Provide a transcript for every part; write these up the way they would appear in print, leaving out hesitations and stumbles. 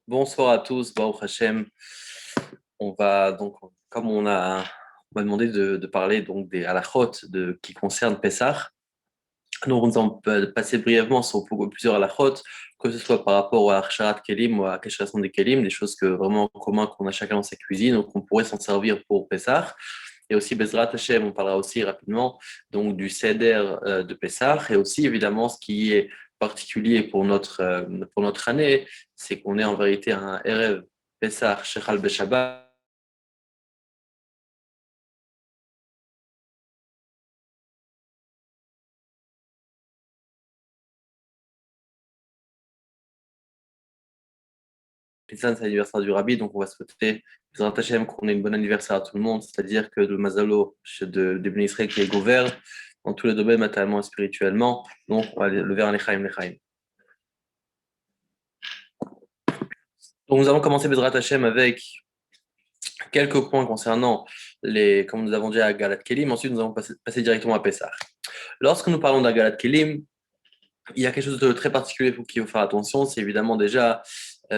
Bonsoir à tous, Baruch Hashem. On va donc, comme on m'a demandé de parler donc des halachot qui concernent Pessah. Nous allons passer brièvement sur plusieurs halachot, que ce soit par rapport à Arsharat Kelim ou à Kesheration des Kelim, des choses que vraiment en commun qu'on a chacun dans sa cuisine, donc on pourrait s'en servir pour Pessah. Et aussi Bezrat Hashem, on parlera aussi rapidement donc du Seder de Pessah, et aussi évidemment ce qui est particulier pour notre année, c'est qu'on est en vérité un Erev Pessah Shechal Beshabbat. Pessah, c'est l'anniversaire du Rabbi, donc on va souhaiter Bezrat Hashem qu'on ait une bonne anniversaire à tout le monde, c'est-à-dire que le Mazalo de Bnei Israël qui est gouverne dans tous les domaines, matériellement et spirituellement. Donc on va lever un Lechaim Lechaim. Donc nous allons commencer Bezrat Hashem avec quelques points concernant comme nous avons dit à Galat Kelim. Ensuite, nous allons passer directement à Pessah. Lorsque nous parlons d'Agalat Kelim, il y a quelque chose de très particulier qu'il faut faire attention, c'est évidemment déjà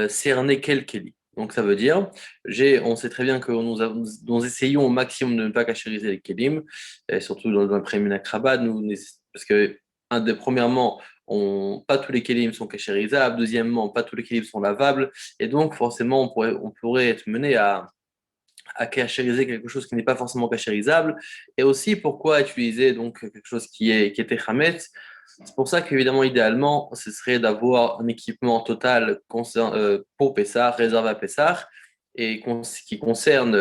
cerner quel Kéli. Donc ça veut dire, on sait très bien que nous essayons au maximum de ne pas cachériser les Kélim, et surtout dans le premier Akrabad, parce que premièrement, pas tous les Kélim sont cachérisables, deuxièmement, pas tous les Kélim sont lavables, et donc forcément on pourrait être mené à cachériser quelque chose qui n'est pas forcément cachérisable, et aussi pourquoi utiliser donc quelque chose qui était Hametz. C'est pour ça qu'évidemment, idéalement, ce serait d'avoir un équipement total pour Pessah, réservé à Pessah, et qui concerne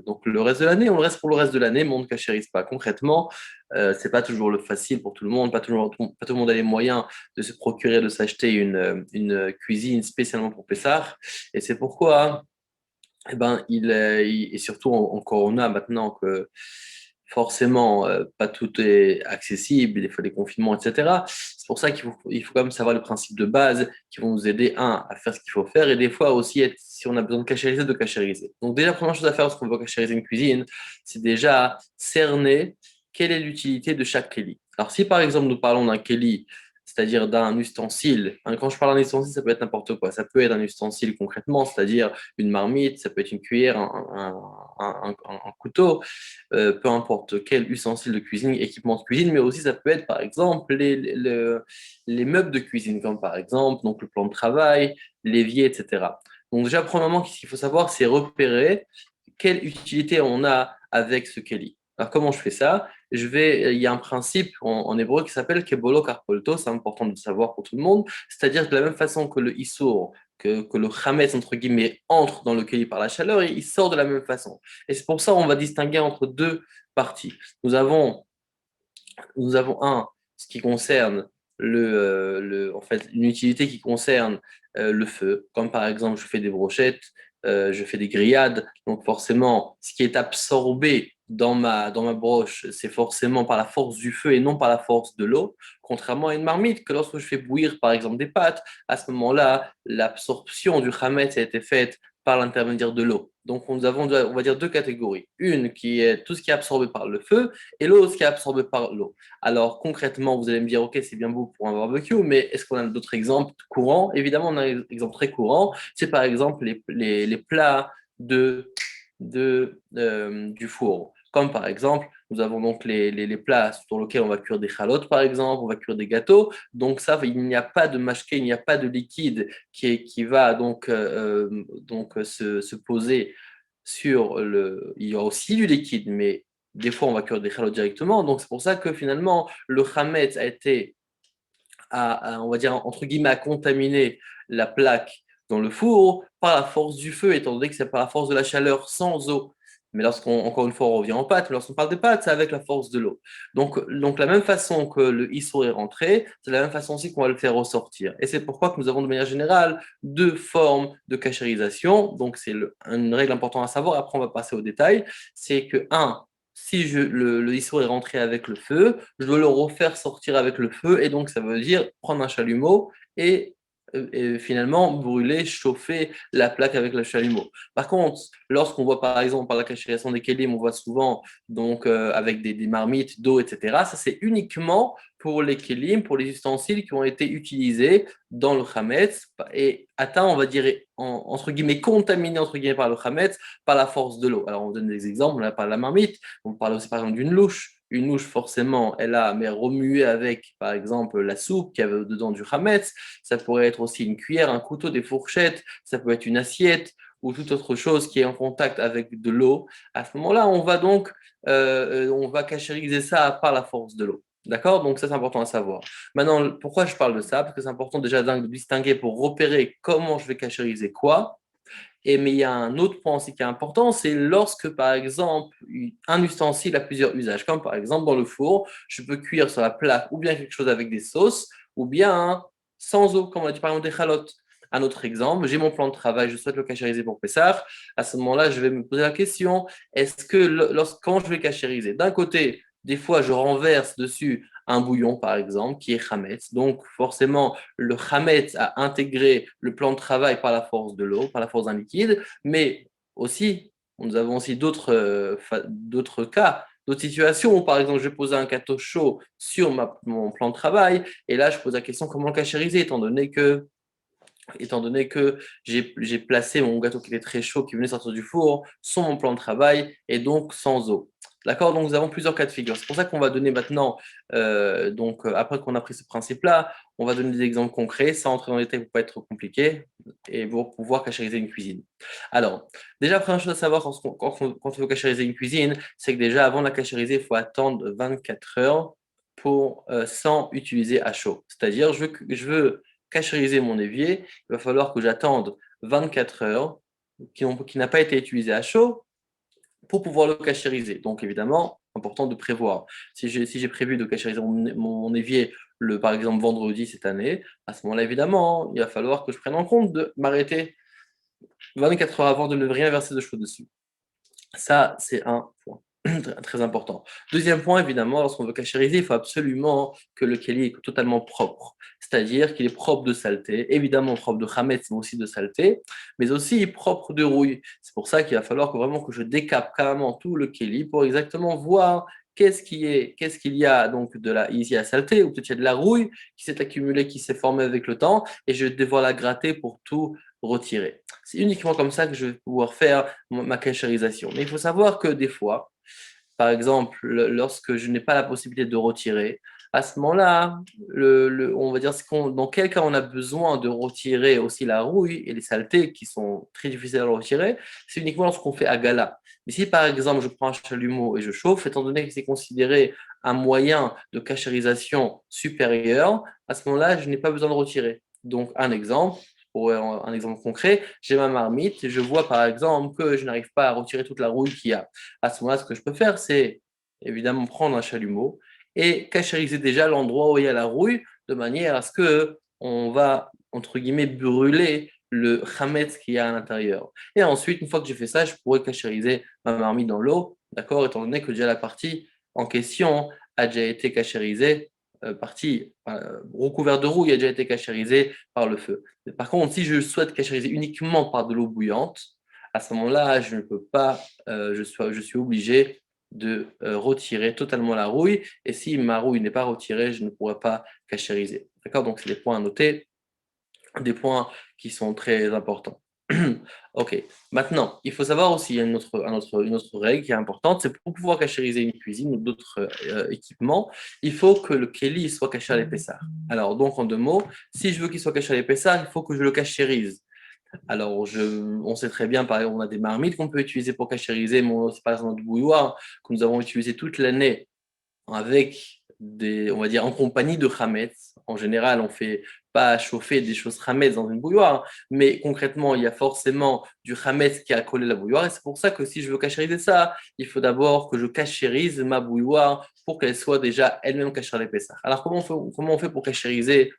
donc le reste de l'année. On le reste pour le reste de l'année, mais on ne cachérise pas. Concrètement, c'est pas toujours le facile pour tout le monde, pas tout le monde a les moyens de se procurer, de s'acheter une cuisine spécialement pour Pessah, et c'est pourquoi eh ben, et surtout en Corona, maintenant que forcément, pas tout est accessible, il faut des confinements, etc. C'est pour ça il faut quand même savoir le principe de base qui vont nous aider, à faire ce qu'il faut faire, et des fois aussi, si on a besoin de cachériser. Donc déjà, la première chose à faire lorsqu'on veut cachériser une cuisine, c'est déjà cerner quelle est l'utilité de chaque kéli. Alors si par exemple nous parlons d'un kéli, c'est-à-dire d'un ustensile, hein, quand je parle d'un ustensile, ça peut être n'importe quoi, ça peut être un ustensile concrètement, c'est-à-dire une marmite, ça peut être une cuillère, un couteau, peu importe quel ustensile de cuisine, équipement de cuisine, mais aussi ça peut être par exemple les meubles de cuisine, comme par exemple donc le plan de travail, l'évier, etc. Donc déjà, premièrement, ce qu'il faut savoir, c'est repérer quelle utilité on a avec ce keli. Alors comment je fais ça? Il y a un principe en hébreu qui s'appelle kebolo karpolto, c'est important de savoir pour tout le monde, c'est-à-dire que de la même façon que le issour, que le chametz, entre guillemets, entre dans le keli par la chaleur, il sort de la même façon. Et c'est pour ça qu'on va distinguer entre deux parties. Nous avons, nous avons ce qui concerne en fait, une utilité qui concerne le feu, comme par exemple, je fais des brochettes, je fais des grillades, donc forcément, ce qui est absorbé dans ma broche, c'est forcément par la force du feu et non par la force de l'eau, contrairement à une marmite, que lorsque je fais bouillir par exemple des pâtes, à ce moment-là, l'absorption du chametz a été faite par l'intermédiaire de l'eau. Donc nous avons, on va dire, deux catégories. Une qui est tout ce qui est absorbé par le feu et l'autre qui est absorbé par l'eau. Alors concrètement, vous allez me dire, ok, c'est bien beau pour un barbecue, mais est-ce qu'on a d'autres exemples courants? Évidemment, on a un exemple très courant, c'est par exemple les plats du four. Comme par exemple, nous avons donc les plats sur lesquels on va cuire des chalotes, par exemple, on va cuire des gâteaux. Donc ça, il n'y a pas de mashké, il n'y a pas de liquide qui va donc se poser sur le. Il y a aussi du liquide, mais des fois, on va cuire des chalotes directement. Donc, c'est pour ça que finalement, le chametz a été, on va dire, entre guillemets, à contaminer la plaque dans le four par la force du feu, étant donné que c'est par la force de la chaleur sans eau. Mais encore une fois, on revient en pâte, lorsqu'on parle de pâte, c'est avec la force de l'eau. Donc, la même façon que le issour est rentré, c'est la même façon aussi qu'on va le faire ressortir. Et c'est pourquoi que nous avons de manière générale deux formes de cachérisation. Donc, c'est une règle importante à savoir. Après, on va passer au détail. C'est que, si le issour est rentré avec le feu, je dois le refaire sortir avec le feu. Et donc, ça veut dire prendre un chalumeau et et finalement brûler, chauffer la plaque avec le chalumeau. Par contre, lorsqu'on voit par exemple par la cachérisation des kélim, on voit souvent donc avec des marmites d'eau, etc. Ça c'est uniquement pour les kélim, pour les ustensiles qui ont été utilisés dans le chametz et atteints, on va dire entre guillemets contaminés entre guillemets par le chametz, par la force de l'eau. Alors on donne des exemples, on a parlé de la marmite, on parle aussi par exemple d'une louche. Une louche, forcément, elle a mais remué avec, par exemple, la soupe qui avait dedans du chametz. Ça pourrait être aussi une cuillère, un couteau, des fourchettes, ça peut être une assiette ou toute autre chose qui est en contact avec de l'eau. À ce moment-là, on va cachériser ça par la force de l'eau. D'accord? Donc ça, c'est important à savoir. Maintenant, pourquoi je parle de ça? Parce que c'est important déjà de distinguer pour repérer comment je vais cachériser quoi. Mais il y a un autre point aussi qui est important, c'est lorsque, par exemple, un ustensile a plusieurs usages, comme par exemple dans le four, je peux cuire sur la plaque ou bien quelque chose avec des sauces, ou bien sans eau, comme on a dit par exemple des chalotes. Un autre exemple, j'ai mon plan de travail, je souhaite le cachériser pour Pessah. À ce moment-là, je vais me poser la question, est-ce que quand je vais cachériser, d'un côté, des fois, je renverse dessus un bouillon, par exemple, qui est chametz. Donc, forcément, le chametz a intégré le plan de travail par la force de l'eau, par la force d'un liquide, mais aussi, nous avons aussi d'autres cas, d'autres situations où, par exemple, je vais poser un gâteau chaud sur mon plan de travail, et là, je pose la question comment le cachériser, étant donné que j'ai placé mon gâteau qui était très chaud, qui venait sortir du four, sur mon plan de travail et donc sans eau. D'accord? Donc, nous avons plusieurs cas de figure. C'est pour ça qu'on va donner maintenant, après qu'on a pris ce principe-là, on va donner des exemples concrets, sans entrer dans les détails pour ne pas être compliqué, et pour pouvoir cachériser une cuisine. Alors, déjà, première chose à savoir quand on veut cachériser une cuisine, c'est que déjà, avant de la cachériser, il faut attendre 24 heures sans utiliser à chaud. C'est-à-dire, je veux cachériser mon évier, il va falloir que j'attende 24 heures qui n'a pas été utilisé à chaud pour pouvoir le cachériser. Donc évidemment, important de prévoir. Si j'ai prévu de cachériser mon évier par exemple vendredi cette année, à ce moment-là évidemment, il va falloir que je prenne en compte de m'arrêter 24 heures avant de ne rien verser de chaud dessus. Ça, c'est un point très important. Deuxième point, évidemment, lorsqu'on veut cachériser, il faut absolument que le keli est totalement propre. C'est-à-dire qu'il est propre de saleté, évidemment propre de chametz, mais aussi de saleté, mais aussi propre de rouille. C'est pour ça qu'il va falloir vraiment que je décape carrément tout le keli pour exactement voir qu'est-ce qu'il y a donc ici à saleté, ou peut-être il y a de la rouille qui s'est accumulée, qui s'est formée avec le temps, et je vais devoir la gratter pour tout retirer. C'est uniquement comme ça que je vais pouvoir faire ma cachérisation. Mais il faut savoir que des fois, par exemple, lorsque je n'ai pas la possibilité de retirer, à ce moment-là, on va dire dans quel cas on a besoin de retirer aussi la rouille et les saletés qui sont très difficiles à retirer, c'est uniquement lorsqu'on fait agala. Mais si par exemple je prends un chalumeau et je chauffe, étant donné que c'est considéré un moyen de cachérisation supérieur, à ce moment-là, je n'ai pas besoin de retirer. Donc un exemple, pour un exemple concret, j'ai ma marmite, et je vois par exemple que je n'arrive pas à retirer toute la rouille qu'il y a. À ce moment-là, ce que je peux faire, c'est évidemment prendre un chalumeau et cachériser déjà l'endroit où il y a la rouille, de manière à ce que on va, entre guillemets, brûler le chametz qu'il y a à l'intérieur. Et ensuite, une fois que j'ai fait ça, je pourrais cachériser ma marmite dans l'eau, d'accord, étant donné que déjà la partie en question a déjà été cachérisée, partie recouverte de rouille a déjà été cachérisée par le feu. Mais par contre, si je souhaite cachériser uniquement par de l'eau bouillante, à ce moment-là, je ne peux pas, je suis obligé de retirer totalement la rouille. Et si ma rouille n'est pas retirée, je ne pourrai pas cachériser. D'accord? Donc, c'est des points à noter, des points qui sont très importants. Ok. Maintenant, il faut savoir aussi, il y a une autre règle qui est importante, c'est pour pouvoir cachériser une cuisine ou d'autres équipements, il faut que le keli soit caché à l'épaisseur. Alors, donc, en deux mots, si je veux qu'il soit caché à l'épaisseur, il faut que je le cachérise. Alors, on sait très bien, par exemple, on a des marmites qu'on peut utiliser pour cachériser, mais c'est par exemple notre bouilloire que nous avons utilisé toute l'année avec on va dire, en compagnie de chametz. En général, on ne fait pas chauffer des choses chametz dans une bouilloire, mais concrètement, il y a forcément du chametz qui a collé la bouilloire. Et c'est pour ça que si je veux cachériser ça, il faut d'abord que je cachérise ma bouilloire pour qu'elle soit déjà elle-même cachée à l'épaisseur. Alors, comment on fait pour cachériser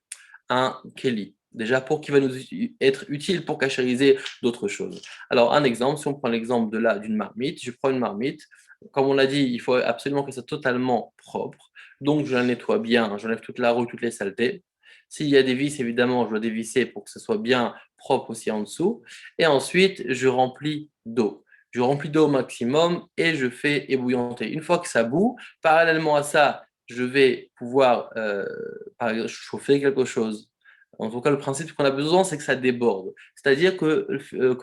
un keli? Déjà, pour qui va nous être utile pour cachériser d'autres choses. Alors, un exemple, si on prend l'exemple d'une marmite, je prends une marmite, comme on l'a dit, il faut absolument que ça soit totalement propre. Donc, je la nettoie bien, j'enlève toute la rouille, toutes les saletés. S'il y a des vis, évidemment, je dois dévisser pour que ce soit bien propre aussi en dessous. Et ensuite, je remplis d'eau. Je remplis d'eau au maximum et je fais ébouillanter. Une fois que ça bout, parallèlement à ça, je vais pouvoir par exemple, chauffer quelque chose. En tout cas, le principe qu'on a besoin, c'est que ça déborde. C'est-à-dire que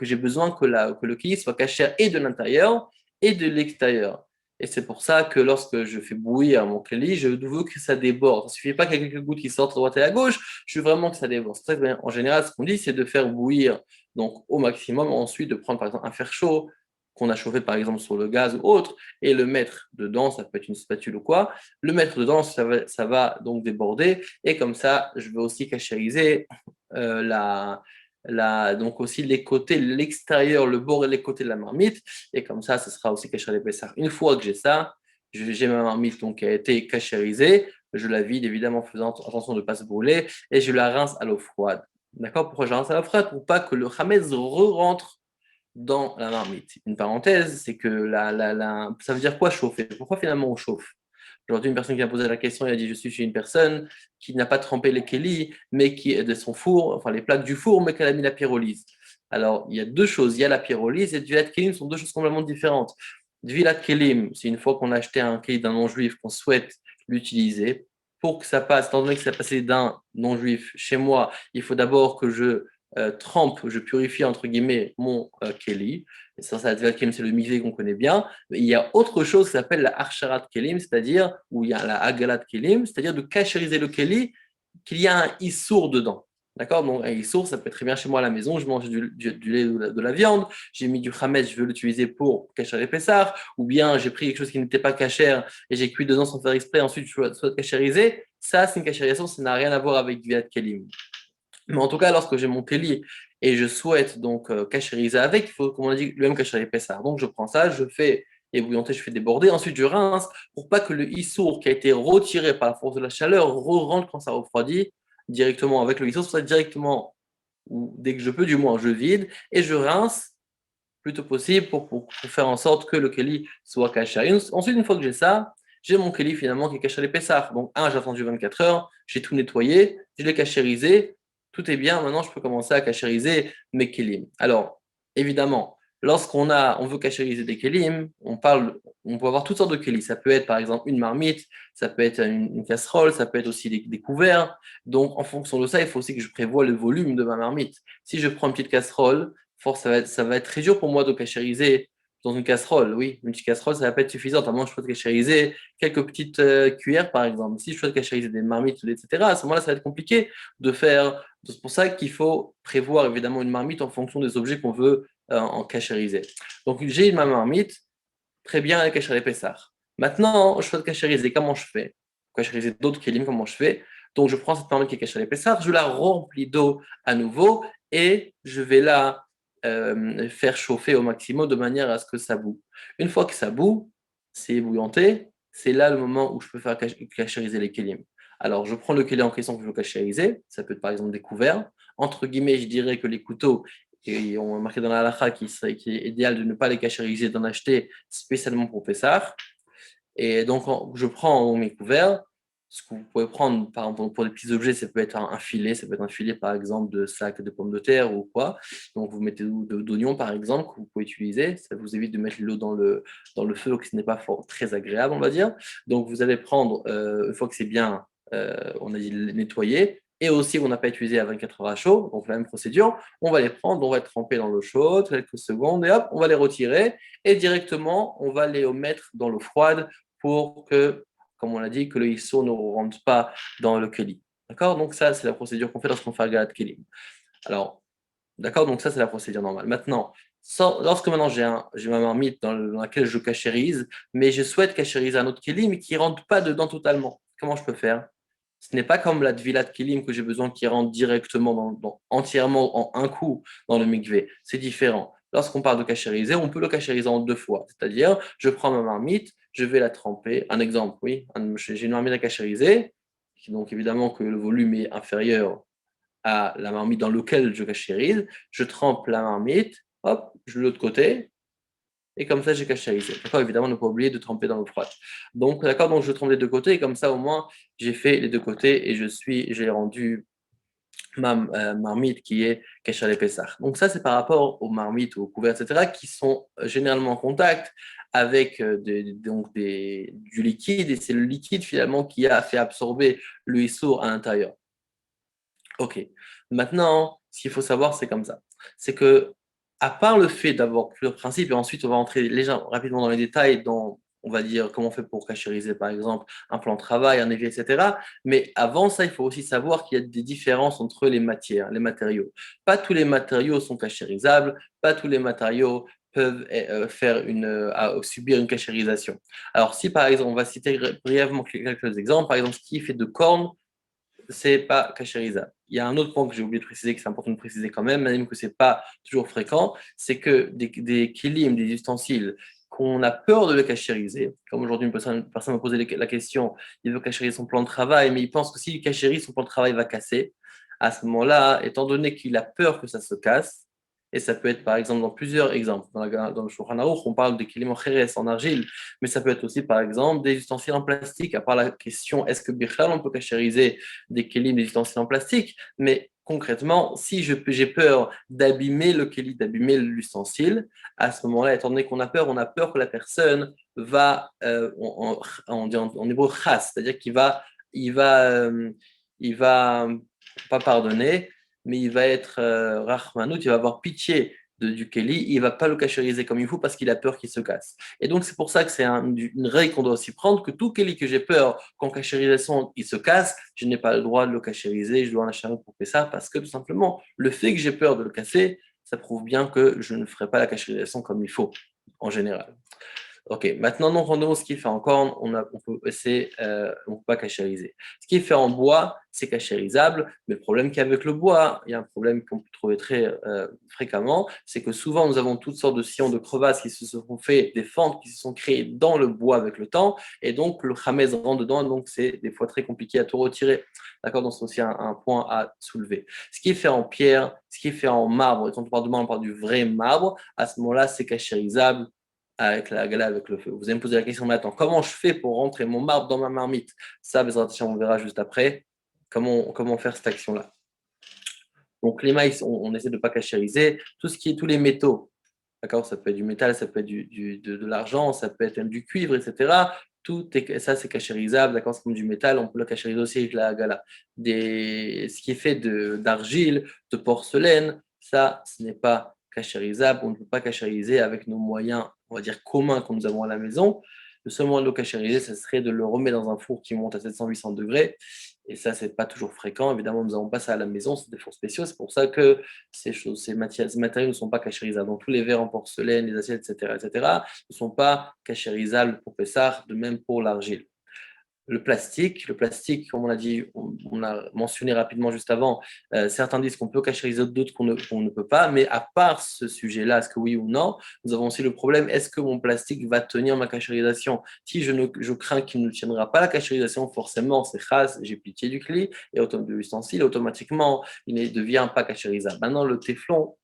j'ai besoin que le kili soit caché et de l'intérieur et de l'extérieur. Et c'est pour ça que lorsque je fais bouillir mon keli, je veux que ça déborde. Il ne suffit pas qu'il y ait quelques gouttes qui sortent à droite et à gauche, je veux vraiment que ça déborde. C'est pour ça qu'en général, ce qu'on dit, c'est de faire bouillir donc, au maximum, ensuite de prendre par exemple un fer chaud qu'on a chauffé par exemple sur le gaz ou autre, et le mettre dedans, ça peut être une spatule ou quoi, le mettre dedans, ça va donc déborder, et comme ça, je vais aussi cachériser donc aussi les côtés, l'extérieur, le bord et les côtés de la marmite, et comme ça, ce sera aussi caché à l'épaisseur. Une fois que j'ai ça, j'ai ma marmite donc, qui a été cachérisée, je la vide évidemment en faisant attention de ne pas se brûler, et je la rince à l'eau froide. D'accord? Pourquoi je rince à l'eau froide? Pour pas que le chametz re-rentre dans la marmite. Une parenthèse, c'est que ça veut dire quoi chauffer? Pourquoi finalement on chauffe? Aujourd'hui, une personne qui a posé la question, il a dit, je suis chez une personne qui n'a pas trempé les kélis, mais qui est de son four, enfin les plaques du four, mais qu'elle a mis la pyrolyse. Alors, il y a deux choses. Il y a la pyrolyse et le vilat kélim sont deux choses complètement différentes. Le vilat kélim, c'est une fois qu'on a acheté un kéli d'un non-juif qu'on souhaite l'utiliser. Pour que ça passe, étant donné que ça passé d'un non-juif chez moi, il faut d'abord que je trempe, je purifie entre guillemets mon kéli. Et ça va être Kelim, c'est le mikvé qu'on connaît bien. Mais il y a autre chose qui s'appelle la Archarat Kelim, c'est-à-dire, où il y a la Agalat Kelim, c'est-à-dire de cachériser le Keli, qu'il y a un issour dedans. D'accord? Donc, un issour, ça peut être très bien chez moi à la maison. Je mange du lait ou de la viande. J'ai mis du chametz, je veux l'utiliser pour cacher les pessards. Ou bien j'ai pris quelque chose qui n'était pas cachère et j'ai cuit dedans sans faire exprès. Ensuite, je souhaite cachériser. Ça, c'est une cachérisation, ça n'a rien à voir avec du Viat Kelim. Mais en tout cas, lorsque j'ai mon keli et je souhaite donc cachériser avec, il faut, comme on a dit, lui-même cacher les pessards. Donc je prends ça, je fais ébouillanter, je fais déborder, ensuite je rince pour pas que le issour qui a été retiré par la force de la chaleur rentre quand ça refroidit directement avec le issour, ça directement, ou dès que je peux du moins, je vide et je rince le plus tôt possible pour faire en sorte que le keli soit caché. Ensuite, une fois que j'ai ça, j'ai mon keli finalement qui est caché à l'épaisseur. Donc, j'ai attendu 24 heures, j'ai tout nettoyé, je l'ai cachérisé, tout est bien. Maintenant, je peux commencer à cachériser mes kelim. Alors, évidemment, on veut cachériser des kelim, on peut avoir toutes sortes de kelim. Ça peut être par exemple une marmite, ça peut être une casserole, ça peut être aussi des couverts. Donc, en fonction de ça, il faut aussi que je prévoie le volume de ma marmite. Si je prends une petite casserole, ça va être très dur pour moi de cachériser dans une casserole. Oui, une petite casserole, ça va pas être suffisant. À moins je souhaite cachériser quelques petites cuillères, par exemple. Si je souhaite cachériser des marmites, etc., à ce moment-là, ça va être compliqué de faire. C'est pour ça qu'il faut prévoir évidemment une marmite en fonction des objets qu'on veut en cachériser. Donc, j'ai ma marmite, très bien, elle cache l'épaisseur. Maintenant, je souhaite cachériser. Comment je fais? Cachériser d'autres kélim, comment je fais? Donc, je prends cette marmite qui est cachée à l'épaisseur, je la remplis d'eau à nouveau et je vais la faire chauffer au maximum de manière à ce que ça boue. Une fois que ça boue, c'est ébouillanté, c'est là le moment où je peux faire cachériser les kélim. Alors, je prends le kélim en question que je veux cachériser, ça peut être par exemple des couverts. Entre guillemets, je dirais que les couteaux, et on a marqué dans la halakha qui est idéal de ne pas les cachériser, d'en acheter spécialement pour Pessah. Et donc, je prends mes couverts. Ce que vous pouvez prendre, par exemple, pour des petits objets, ça peut être un filet, ça peut être un filet, par exemple, de sac de pommes de terre ou quoi. Donc, vous mettez d'oignons, par exemple, que vous pouvez utiliser. Ça vous évite de mettre l'eau dans le feu, que ce n'est pas très agréable, on va dire. Donc, vous allez prendre, une fois que c'est bien, on a dit nettoyer, et aussi on n'a pas utilisé à 24 heures à chaud, donc la même procédure, on va les prendre, on va les tremper dans l'eau chaude, quelques secondes, et hop, on va les retirer, et directement, on va les mettre dans l'eau froide pour que, comme on l'a dit, que le ISO ne rentre pas dans le keli. D'accord? Donc ça, c'est la procédure qu'on fait lorsqu'on fait un galat keli. Alors, d'accord? Donc ça, c'est la procédure normale. Maintenant, lorsque maintenant j'ai ma marmite dans laquelle je cachérise, mais je souhaite cachériser un autre keli, mais qui ne rentre pas dedans totalement. Comment je peux faire? Ce n'est pas comme la Tvilat Kilim que j'ai besoin qui rentre directement entièrement en un coup dans le mikvé. C'est différent. Lorsqu'on parle de cachériser, on peut le cachériser en deux fois. C'est-à-dire, je prends ma marmite, je vais la tremper. Un exemple, oui, j'ai une marmite à cachériser, donc évidemment que le volume est inférieur à la marmite dans laquelle je cachérise. Je trempe la marmite, hop, je l'autre côté, et comme ça, j'ai cachérisé. D'accord, évidemment, ne pas oublier de tremper dans l'eau froide. Donc, d'accord, donc je trempe les deux côtés, et comme ça, au moins, j'ai fait les deux côtés et j'ai rendu ma marmite qui est Kesher Pessah. Donc ça, c'est par rapport aux marmites ou aux couverts, etc., qui sont généralement en contact avec du liquide, et c'est le liquide finalement qui a fait absorber le issour à l'intérieur. Ok. Maintenant, ce qu'il faut savoir, c'est comme ça. C'est que, à part le fait d'avoir plusieurs principes, et ensuite on va entrer légèrement, rapidement dans les détails, dans, on va dire, comment on fait pour cachériser, par exemple, un plan de travail, un évier, etc. Mais avant ça, il faut aussi savoir qu'il y a des différences entre les matières, les matériaux. Pas tous les matériaux sont cachérisables, pas tous les matériaux peuvent subir une cachérisation. Alors, si par exemple, on va citer brièvement quelques exemples, par exemple, ce qui est fait de corne, c'est pas cachérisable. Il y a un autre point que j'ai oublié de préciser, que c'est important de préciser quand même que c'est pas toujours fréquent, c'est que des kilim, des ustensiles, qu'on a peur de le cachériser, comme aujourd'hui une personne m'a posé la question, il veut cachériser son plan de travail, mais il pense que s'il cachérise, son plan de travail va casser. À ce moment-là, étant donné qu'il a peur que ça se casse, et ça peut être par exemple dans plusieurs exemples, dans le Shulchan Aruch, on parle de kilim en argile, mais ça peut être aussi par exemple des ustensiles en plastique, à part la question est-ce que Bichlal on peut cachériser des kélim, des ustensiles en plastique, mais concrètement, si j'ai peur d'abîmer le kéli, d'abîmer l'ustensile, à ce moment-là, étant donné qu'on a peur que la personne va, on dit en hébreu, chas, c'est-à-dire il va pas pardonner, mais il va être rachmanout, il va avoir pitié du kéli, il va pas le cachériser comme il faut parce qu'il a peur qu'il se casse. Et donc, c'est pour ça que c'est une règle qu'on doit aussi prendre, que tout kéli que j'ai peur qu'en cachérisation, il se casse, je n'ai pas le droit de le cachériser, je dois en acheter un autre pour faire ça, parce que tout simplement, le fait que j'ai peur de le casser, ça prouve bien que je ne ferai pas la cachérisation comme il faut, en général. Ok, maintenant, non random, ce qui est fait en corne, on peut pas cachériser. Ce qui est fait en bois, c'est cachérisable, mais le problème qu'il y a avec le bois, il y a un problème qu'on peut trouver très fréquemment, c'est que souvent nous avons toutes sortes de sillons de crevasses qui se sont fait, des fentes qui se sont créées dans le bois avec le temps, et donc le khamez rentre dedans, donc c'est des fois très compliqué à tout retirer. D'accord, donc c'est aussi un point à soulever. Ce qui est fait en pierre, ce qui est fait en marbre, et quand on parle de marbre, on parle du vrai marbre, à ce moment-là, c'est cachérisable avec la gala, avec le feu. Vous allez me poser la question maintenant, comment je fais pour rentrer mon marbre dans ma marmite? Ça, on verra juste après comment faire cette action-là. Donc les maïs, on essaie de ne pas cachériser. Tout ce qui est tous les métaux, d'accord, ça peut être du métal, ça peut être de l'argent, ça peut être même du cuivre, etc. Ça, c'est cachérisable, d'accord, c'est comme du métal, on peut le cachériser aussi avec la gala. Ce qui est fait d'argile, de porcelaine, ça, ce n'est pas cachérisable, on ne peut pas cachériser avec nos moyens, on va dire, communs que nous avons à la maison. Le seul moyen de le cachériser, ce serait de le remettre dans un four qui monte à 700-800 degrés. Et ça, c'est pas toujours fréquent. Évidemment, nous n'avons pas ça à la maison, c'est des fours spéciaux. C'est pour ça que ces matériaux ne sont pas cachérisables. Donc, tous les verres en porcelaine, les assiettes, etc., ne sont pas cachérisables pour Pessah, de même pour l'argile. Le plastique, comme on l'a dit, on a mentionné rapidement juste avant, certains disent qu'on peut cachériser, d'autres qu'on ne peut pas, mais à part ce sujet-là, est-ce que oui ou non, nous avons aussi le problème, est-ce que mon plastique va tenir ma cachérisation? Si je crains qu'il ne tiendra pas la cachérisation, forcément, c'est khas, j'ai pitié du cli, et de l'ustensile, automatiquement, il ne devient pas cachérisable. Maintenant, le téflon,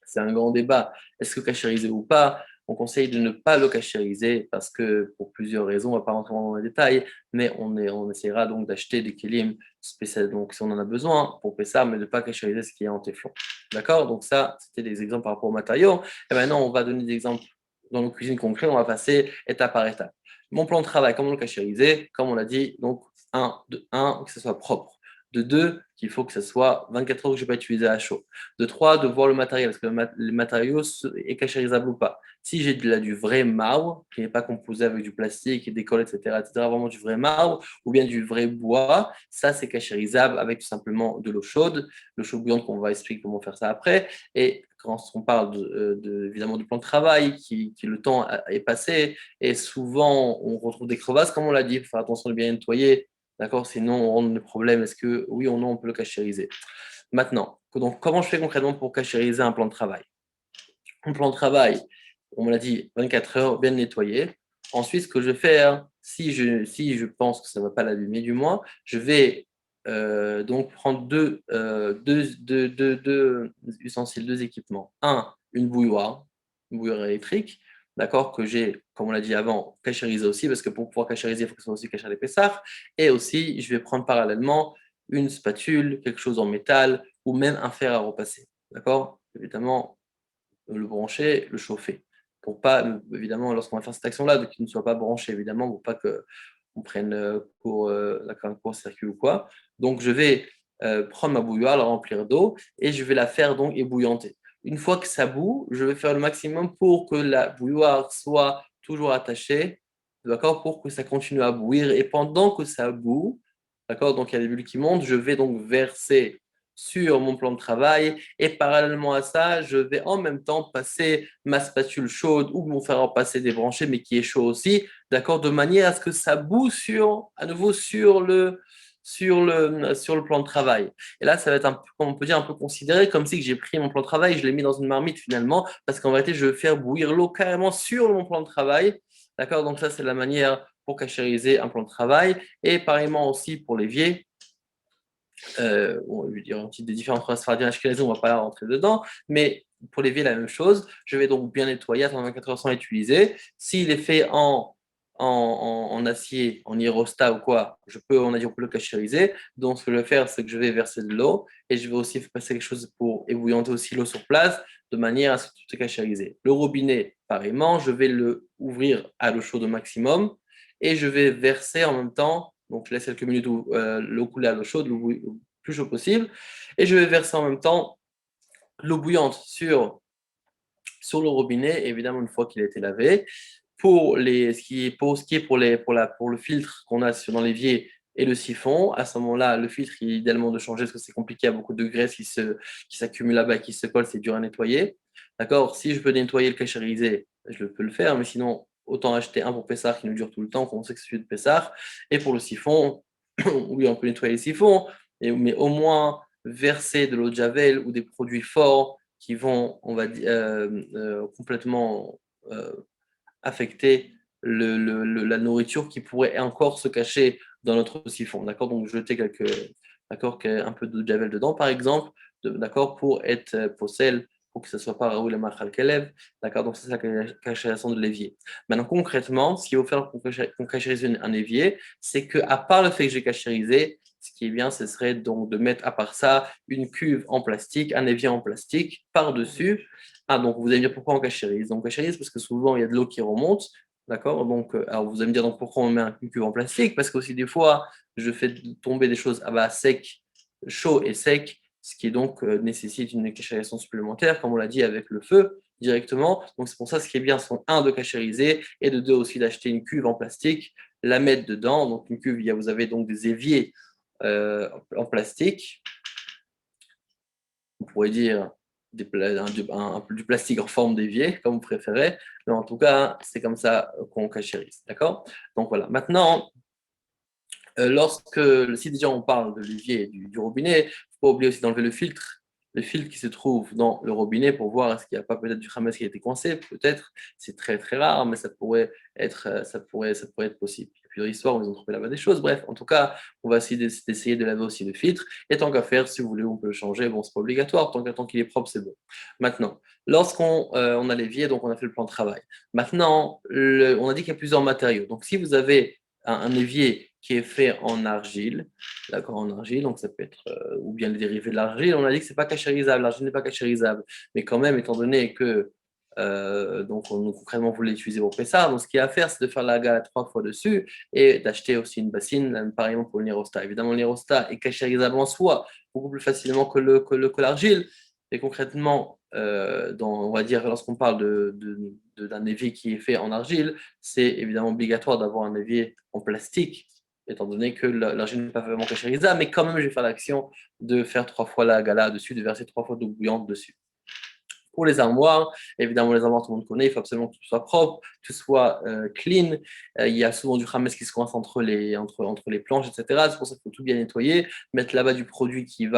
c'est un grand débat. Est-ce que cachériser ou pas? On conseille de ne pas le cachériser parce que pour plusieurs raisons, on ne va pas rentrer dans les détails, mais on essaiera donc d'acheter des kélim spéciaux, donc si on en a besoin pour ça, mais de ne pas cachériser ce qui est en téflon. D'accord? Donc ça, c'était des exemples par rapport aux matériaux. Et maintenant, on va donner des exemples dans nos cuisines concrètes, on va passer étape par étape. Mon plan de travail, comment le cachériser? Comme on l'a dit, donc que ce soit propre. De deux, qu'il faut que ce soit 24 heures que je ne vais pas utiliser à chaud. De trois, de voir le matériel, est-ce que le matériau est cachérisable ou pas. Si j'ai du vrai marbre, qui n'est pas composé avec du plastique et des colles, etc., vraiment du vrai marbre, ou bien du vrai bois, ça c'est cachérisable avec tout simplement de l'eau chaude bouillante qu'on va expliquer comment faire ça après. Et quand on parle évidemment du plan de travail, qui le temps est passé, et souvent on retrouve des crevasses, comme on l'a dit, il faut faire attention de bien nettoyer. D'accord? Sinon, on rentre dans des problèmes. Est-ce que oui ou non, on peut le cachériser? Maintenant, donc, comment je fais concrètement pour cachériser un plan de travail? Un plan de travail, on me l'a dit, 24 heures, bien nettoyé. Ensuite, ce que je vais faire, si je pense que ça ne va pas l'abîmer du moins, je vais donc prendre deux ustensiles, deux équipements. Une bouilloire électrique, d'accord, que j'ai, comme on l'a dit avant, cachérisé aussi, parce que pour pouvoir cachériser, il faut que ce soit aussi caché à l'épaisseur. Et aussi, je vais prendre parallèlement une spatule, quelque chose en métal ou même un fer à repasser. D'accord? Évidemment, le brancher, le chauffer. Pour pas, évidemment, lorsqu'on va faire cette action-là, qu'il ne soit pas branché, évidemment, pour pas qu'on prenne un court-circuit ou quoi. Donc, je vais prendre ma bouilloire, la remplir d'eau et je vais la faire donc ébouillanter. Une fois que ça bout, je vais faire le maximum pour que la bouilloire soit toujours attachée, d'accord, pour que ça continue à bouillir. Et pendant que ça bout, d'accord, donc il y a des bulles qui montent, je vais donc verser sur mon plan de travail et parallèlement à ça, je vais en même temps passer ma spatule chaude ou mon fer à repasser débranché, mais qui est chaud aussi, d'accord, de manière à ce que ça boue à nouveau sur le plan de travail. Et là, ça va être un peu, comme on peut dire, un peu considéré comme si j'ai pris mon plan de travail, je l'ai mis dans une marmite finalement, parce qu'en réalité, je vais faire bouillir l'eau carrément sur mon plan de travail. D'accord? Donc ça, c'est la manière pour cachériser un plan de travail. Et pareillement aussi pour l'évier. Je veux dire, des différences entre Sfaradi et Ashkenazi, on ne va pas rentrer dedans, mais pour l'évier, la même chose. Je vais donc bien nettoyer, attendre 24 heures sans l'utiliser. S'il est fait en acier, en Irosta ou quoi, on a dit on peut le cachériser. Donc, ce que je vais faire, c'est que je vais verser de l'eau et je vais aussi passer quelque chose pour ébouillanter aussi l'eau sur place, de manière à ce que tout est cachérisé. Le robinet, pareillement, je vais le ouvrir à l'eau chaude au maximum et je vais verser en même temps. Donc, je laisse quelques minutes l'eau couler à l'eau chaude, l'eau plus chaud possible. Et je vais verser en même temps l'eau bouillante sur le robinet, évidemment, une fois qu'il a été lavé. Ce qui est pour le filtre qu'on a dans l'évier et le siphon, à ce moment-là, le filtre, il est idéalement de changer parce que c'est compliqué, il y a beaucoup de graisse qui s'accumule là-bas, qui se colle, c'est dur à nettoyer. D'accord? Si je peux nettoyer le cachériser, je peux le faire, mais sinon, autant acheter un pour Pessard qui nous dure tout le temps, qu'on sait que c'est celui de Pessard. Et pour le siphon, oui, on peut nettoyer le siphon, mais au moins verser de l'eau de Javel ou des produits forts qui vont, on va dire, complètement euh, affecter la nourriture qui pourrait encore se cacher dans notre siphon. D'accord? Donc, jeter un peu de Javel dedans, par exemple, d'accord, pour être sel, pour que ce ne soit pas Raoul et Machal Kelev. D'accord? Donc, c'est ça la cachérisation de l'évier. Maintenant, concrètement, ce qui est offert pour cachériser un évier, c'est qu'à part le fait que j'ai cachérisé, ce qui est bien, ce serait donc de mettre à part ça une cuve en plastique, un évier en plastique par-dessus. Ah, donc vous allez me dire pourquoi on cachérise. Donc, on cachérise parce que souvent il y a de l'eau qui remonte. D'accord? Donc, alors vous allez me dire donc pourquoi on met une cuve en plastique? Parce qu'aussi des fois, je fais tomber des choses à bas sec, chaud et sec, ce qui donc nécessite une cachérisation supplémentaire, comme on l'a dit avec le feu directement. Donc, c'est pour ça ce qui est bien, c'est un de cachériser et de deux aussi d'acheter une cuve en plastique, la mettre dedans. Donc, une cuve, vous avez donc des éviers en plastique. On pourrait dire du plastique en forme d'évier, comme vous préférez. Mais en tout cas, c'est comme ça qu'on cachérise. D'accord? Donc voilà. Maintenant, si déjà on parle de l'évier et du robinet, il ne faut pas oublier aussi d'enlever le filtre qui se trouve dans le robinet pour voir est-ce qu'il n'y a pas peut-être du Hamas qui a été coincé. Peut-être, c'est très très rare, mais ça pourrait être possible. Il y a plusieurs histoires où ils ont trouvé là-bas des choses. Bref, en tout cas, on va essayer d'essayer de laver aussi le filtre. Et tant qu'à faire, si vous voulez, on peut le changer. Bon, c'est pas obligatoire. Tant qu'il est propre, c'est bon. Maintenant, lorsqu'on on a l'évier, donc on a fait le plan de travail. Maintenant, on a dit qu'il y a plusieurs matériaux. Donc, si vous avez un évier qui est fait en argile, d'accord, en argile, donc ça peut être, ou bien les dérivés de l'argile, on a dit que c'est pas cachérisable, l'argile n'est pas cachérisable, mais quand même, étant donné que, donc concrètement, vous l'utilisez pour Pessah, donc ce qu'il y a à faire, c'est de faire la galette 3 fois dessus et d'acheter aussi une bassine, pareillement pour le Nirosta. Évidemment, le Nirosta est cachérisable en soi, beaucoup plus facilement que l'argile, et concrètement, on va dire, lorsqu'on parle d'un évier qui est fait en argile, c'est évidemment obligatoire d'avoir un évier en plastique, étant donné que l'argile n'est pas vraiment cachérisable, mais quand même, je vais faire l'action de faire 3 fois la gala dessus, de verser 3 fois d'eau bouillante dessus. Pour les armoires, évidemment, les armoires, tout le monde connaît, il faut absolument que tout soit propre, que tout soit clean. Il y a souvent du Hamas qui se coince entre les planches, etc. C'est pour ça qu'il faut tout bien nettoyer, mettre là-bas du produit du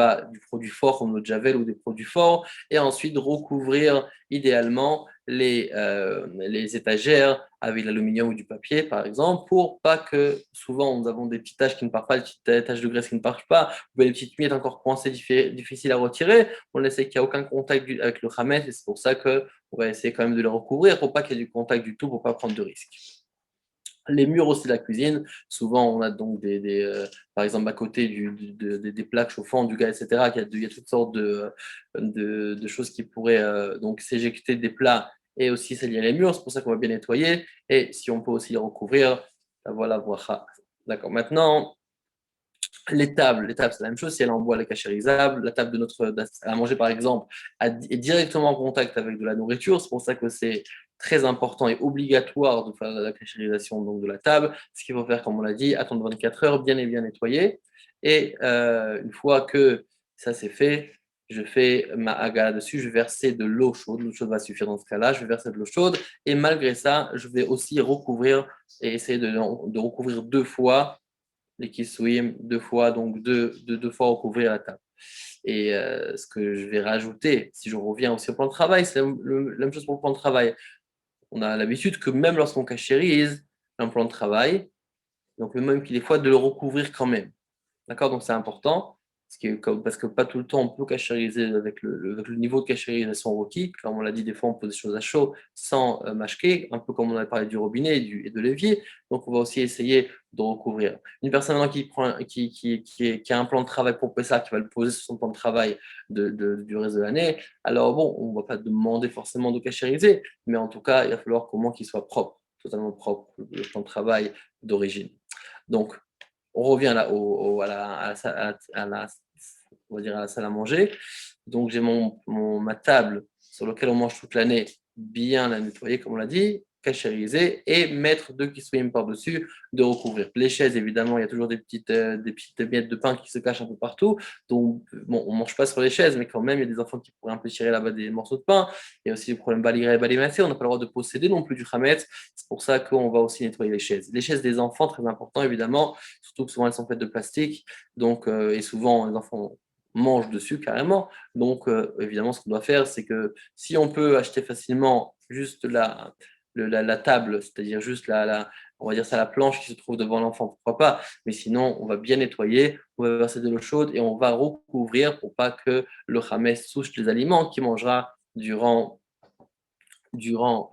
produit fort comme le Javel ou des produits forts, et ensuite recouvrir idéalement les étagères avec l'aluminium ou du papier, par exemple, pour pas que souvent nous avons des petites taches qui ne partent pas, des petites taches de graisse qui ne partent pas, ou des petites miettes encore coincées, difficiles à retirer. On essaie qu'il n'y a aucun contact avec le Hametz et c'est pour ça qu'on va essayer quand même de le recouvrir pour pas qu'il y ait du contact du tout, pour pas prendre de risques. Les murs aussi de la cuisine, souvent on a donc par exemple à côté des plaques chauffantes, du gaz, etc., il y a toutes sortes de choses qui pourraient donc s'éjecter des plats et aussi salir les murs, c'est pour ça qu'on va bien nettoyer, et si on peut aussi les recouvrir, voilà, voilà. D'accord, maintenant, les tables, c'est la même chose. Si elle est en bois, elle est cachérisable. La table de notre à manger, par exemple, est directement en contact avec de la nourriture. C'est pour ça que c'est très important et obligatoire de faire la cachérisation donc, de la table. Ce qu'il faut faire, comme on l'a dit, attendre 24 heures, bien et bien nettoyer. Et une fois que ça c'est fait, je fais ma haga dessus, je vais verser de l'eau chaude. L'eau chaude va suffire dans ce cas-là. Je vais verser de l'eau chaude. Et malgré ça, je vais aussi recouvrir et essayer de recouvrir 2 fois les kiswim 2 fois, donc deux fois recouvrir la table. Et ce que je vais rajouter, si je reviens aussi au plan de travail, c'est la même chose pour le plan de travail. On a l'habitude que même lorsqu'on cachérise un plan de travail, donc même qu'il est fois de le recouvrir quand même. D'accord? Donc c'est important, parce que pas tout le temps on peut cachériser avec le niveau de cachérisation requis. Comme on l'a dit, des fois on pose des choses à chaud sans mâcher, un peu comme on a parlé du robinet et de l'évier. Donc on va aussi essayer de recouvrir. Une personne maintenant qui a un plan de travail pour ça, qui va le poser sur son plan de travail du reste de l'année, alors bon, on ne va pas demander forcément de cachériser, mais en tout cas, il va falloir comment qu'il soit propre, totalement propre, le plan de travail d'origine. Donc, on revient là, on va dire à la salle à manger. Donc, j'ai ma table sur laquelle on mange toute l'année, bien la nettoyer, comme on l'a dit, cachériser et mettre 2 kissoyim par-dessus, de recouvrir. Les chaises, évidemment, il y a toujours des petites miettes de pain qui se cachent un peu partout. Donc, bon, on ne mange pas sur les chaises, mais quand même, il y a des enfants qui pourraient un peu tirer là-bas des morceaux de pain. Il y a aussi le problème balira et balimassé. On n'a pas le droit de posséder non plus du khametz. C'est pour ça qu'on va aussi nettoyer les chaises. Les chaises des enfants, très important, évidemment, surtout que souvent elles sont faites de plastique, donc, et souvent les enfants mangent dessus carrément. Donc, évidemment, ce qu'on doit faire, c'est que si on peut acheter facilement juste la table, c'est-à-dire juste on va dire ça, la planche qui se trouve devant l'enfant, pourquoi pas, mais sinon, on va bien nettoyer, on va verser de l'eau chaude et on va recouvrir pour pas que le khamès touche les aliments qu'il mangera durant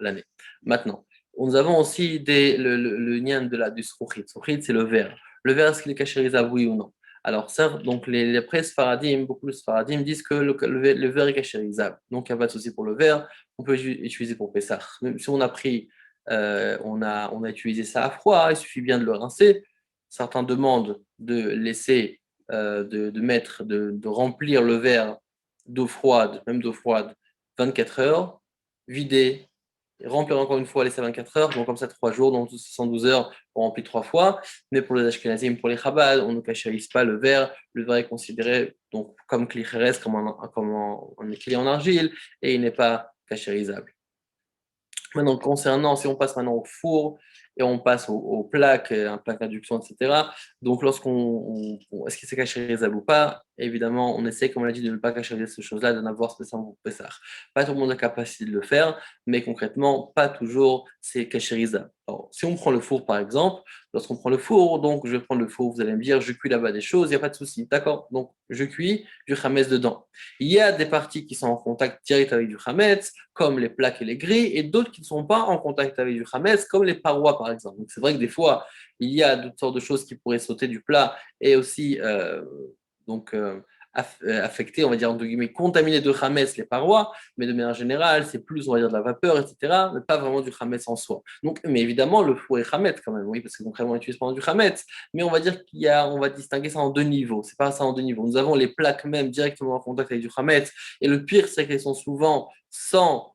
l'année. Maintenant, nous avons aussi le nian du srouchit. Srouchit, c'est le verre. Le verre, est-ce qu'il est cachérisable, oui ou non? Alors, ça, donc les presse Faradim, beaucoup de Faradim disent que le verre est cachérisable. Donc, il n'y a pas de souci pour le verre. On peut utiliser pour Pessah. Même si on a pris, on a utilisé ça à froid, il suffit bien de le rincer. Certains demandent de laisser, de remplir le verre d'eau froide, même d'eau froide, 24 heures, vider, remplir encore une fois, laisser 24 heures, donc comme ça 3 jours, donc 72 heures, on remplit 3 fois. Mais pour les Ashkenazim, pour les Chabad, on ne cachérise pas le verre. Le verre est considéré donc, comme klicheres, comme un clé en argile, et il n'est pas cachérisable. Maintenant, concernant, si on passe maintenant au four et on passe aux plaques, un plaque d'induction, etc. Donc, est-ce qu'il s'est cachérisable ou pas? Évidemment, on essaie, comme on l'a dit, de ne pas cachériser ces choses-là, de n'avoir spécialement pour Pessah. Pas tout le monde a la capacité de le faire, mais concrètement, pas toujours c'est cachérisable. Alors, si on prend le four, par exemple, lorsqu'on prend le four, donc je vais prendre le four, vous allez me dire, je cuis là-bas des choses, il n'y a pas de souci. D'accord? Donc, je cuis du khametz dedans. Il y a des parties qui sont en contact direct avec du khametz, comme les plaques et les grilles, et d'autres qui ne sont pas en contact avec du khametz, comme les parois par exemple. Donc c'est vrai que des fois, il y a toutes sortes de choses qui pourraient sauter du plat et aussi donc, affecter, on va dire, entre guillemets, contaminer de khametz les parois, mais de manière générale, c'est plus, on va dire, de la vapeur, etc., mais pas vraiment du khametz en soi. Donc, mais évidemment, le four est khametz quand même, oui, parce que concrètement, on utilise pas du khametz, mais on va dire on va distinguer ça en 2 niveaux. C'est pas ça en 2 niveaux. Nous avons les plaques même directement en contact avec du khametz, et le pire, c'est qu'elles sont souvent sans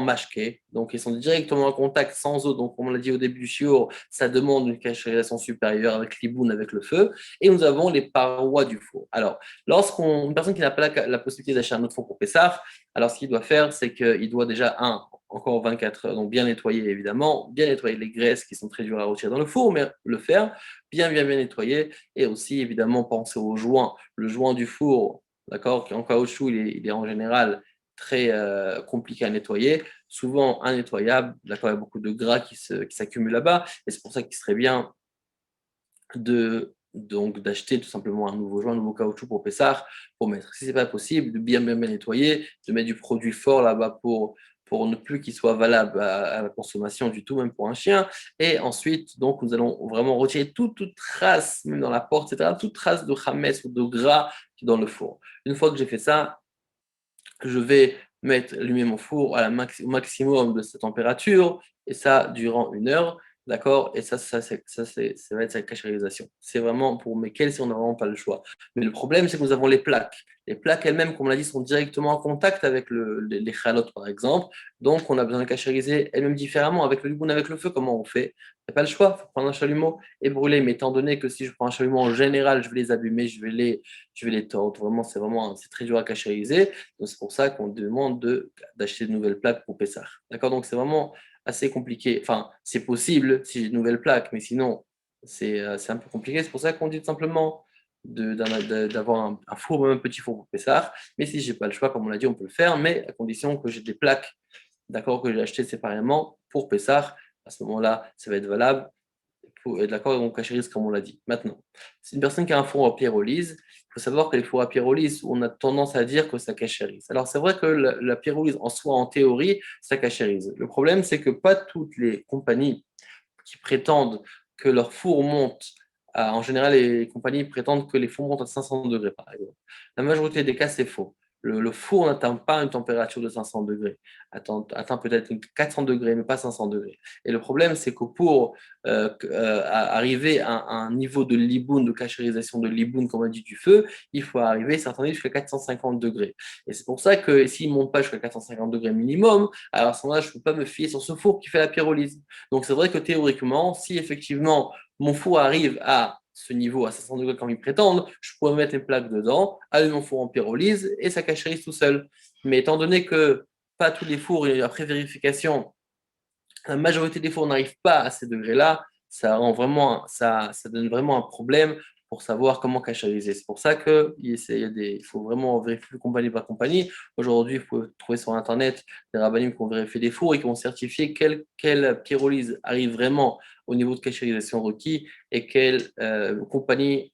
mashké, donc ils sont directement en contact sans eau, donc comme on l'a dit au début du shiur, ça demande une cachérisation supérieure avec l'iboun, avec le feu, et nous avons les parois du four. Alors, une personne qui n'a pas la possibilité d'acheter un autre four pour Pessah, alors ce qu'il doit faire, c'est qu'il doit déjà, encore 24 heures, donc bien nettoyer évidemment, bien nettoyer les graisses qui sont très dures à retirer dans le four, mais le faire, bien nettoyer, et aussi évidemment penser au joint, le joint du four, d'accord, qui est en caoutchouc, il est en général très compliqué à nettoyer, souvent innettoyable, d'accord, il y a beaucoup de gras qui s'accumulent là-bas, et c'est pour ça qu'il serait bien d'acheter tout simplement un nouveau joint, un nouveau caoutchouc pour Pessah, pour mettre. Si ce n'est pas possible, de bien nettoyer, de mettre du produit fort là-bas pour ne plus qu'il soit valable à la consommation du tout, même pour un chien. Et ensuite, donc, nous allons vraiment retirer toute trace, même dans la porte, etc., toute trace de chametz ou de gras qui est dans le four. Une fois que j'ai fait ça, je vais allumer mon four au maximum de sa température, et ça durant 1 heure, d'accord. Et ça va être sa cachérisation. C'est vraiment pour Meckel si on n'a vraiment pas le choix. Mais le problème, c'est que nous avons les plaques. Les plaques elles-mêmes, comme on l'a dit, sont directement en contact avec les chalotes, par exemple. Donc, on a besoin de cachériser elles-mêmes différemment. Avec le liboun, avec le feu, comment on fait? Il n'y a pas le choix. Il faut prendre un chalumeau et brûler. Mais étant donné que si je prends un chalumeau en général, je vais les abîmer, je vais les tordre. Vraiment, c'est très dur à cachériser. Donc, c'est pour ça qu'on demande d'acheter de nouvelles plaques pour Pessah. D'accord? Donc, c'est vraiment assez compliqué. Enfin, c'est possible si j'ai de nouvelles plaques, mais sinon, c'est un peu compliqué. C'est pour ça qu'on dit tout simplement d'avoir un four, même un petit four pour Pessah. Mais si je n'ai pas le choix, comme on l'a dit, on peut le faire, mais à condition que j'ai des plaques, d'accord, que j'ai achetées séparément pour Pessah. À ce moment-là, ça va être valable. D'accord, et on cachérise comme on l'a dit. Maintenant, c'est une personne qui a un four à pyrolyse. Il faut savoir que les fours à pyrolyse, on a tendance à dire que ça cachérise. Alors, c'est vrai que la pyrolyse en soi, en théorie, ça cachérise. Le problème, c'est que pas toutes les compagnies qui prétendent que leur four monte en général, les compagnies prétendent que les fours montent à 500 degrés, par exemple. La majorité des cas, c'est faux. Le four n'atteint pas une température de 500 degrés, atteint peut-être 400 degrés, mais pas 500 degrés. Et le problème, c'est que pour arriver à un niveau de liboun, de cachérisation de liboun, comme on dit, du feu, il faut arriver certainement jusqu'à 450 degrés. Et c'est pour ça que s'il ne monte pas jusqu'à 450 degrés minimum, alors à ce moment-là, je ne peux pas me fier sur ce four qui fait la pyrolyse. Donc c'est vrai que théoriquement, si effectivement mon four arrive à ce niveau, à 500 degrés comme ils prétendent, je pourrais mettre une plaque dedans, allumer mon four en pyrolyse et ça cachérise tout seul. Mais étant donné que pas tous les fours, et après vérification, la majorité des fours n'arrivent pas à ces degrés-là, ça donne vraiment un problème pour savoir comment cachériser. C'est pour ça qu'il faut vraiment vérifier compagnie par compagnie. Aujourd'hui, vous pouvez trouver sur Internet des rabbinim qui ont vérifié des fours et qui ont certifié quelle pyrolyse arrive vraiment au niveau de cachérisation requis et quelle compagnie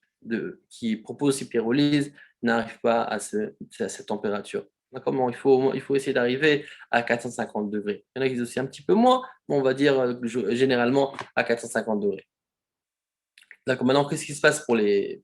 qui propose ces pyrolyses n'arrive pas à cette température. Comment il faut essayer d'arriver à 450 degrés. Il y en a qui disent aussi un petit peu moins, mais on va dire généralement à 450 degrés. D'accord. Maintenant, qu'est-ce qui se passe pour les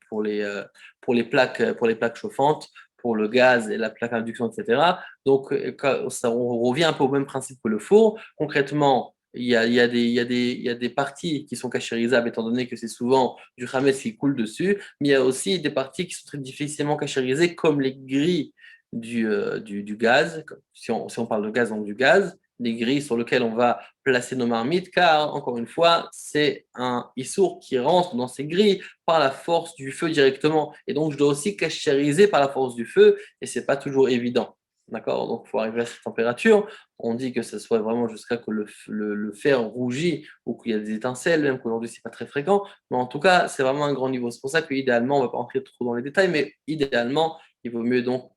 plaques chauffantes, pour le gaz et la plaque à induction, etc. Donc, on revient un peu au même principe que le four. Concrètement, il y a des parties qui sont cachérisables, étant donné que c'est souvent du chametz qui coule dessus, mais il y a aussi des parties qui sont très difficilement cachérisées, comme les grilles du gaz. Si on parle de gaz, donc du gaz, des grilles sur lesquelles on va placer nos marmites, car, encore une fois, c'est un issour qui rentre dans ces grilles par la force du feu directement. Et donc, je dois aussi cachériser par la force du feu, et ce n'est pas toujours évident. D'accord? Donc, il faut arriver à cette température. On dit que ce soit vraiment jusqu'à que le fer rougit ou qu'il y a des étincelles, même qu'aujourd'hui, ce n'est pas très fréquent. Mais en tout cas, c'est vraiment un grand niveau. C'est pour ça qu'idéalement, on ne va pas entrer trop dans les détails, mais idéalement, il vaut mieux donc,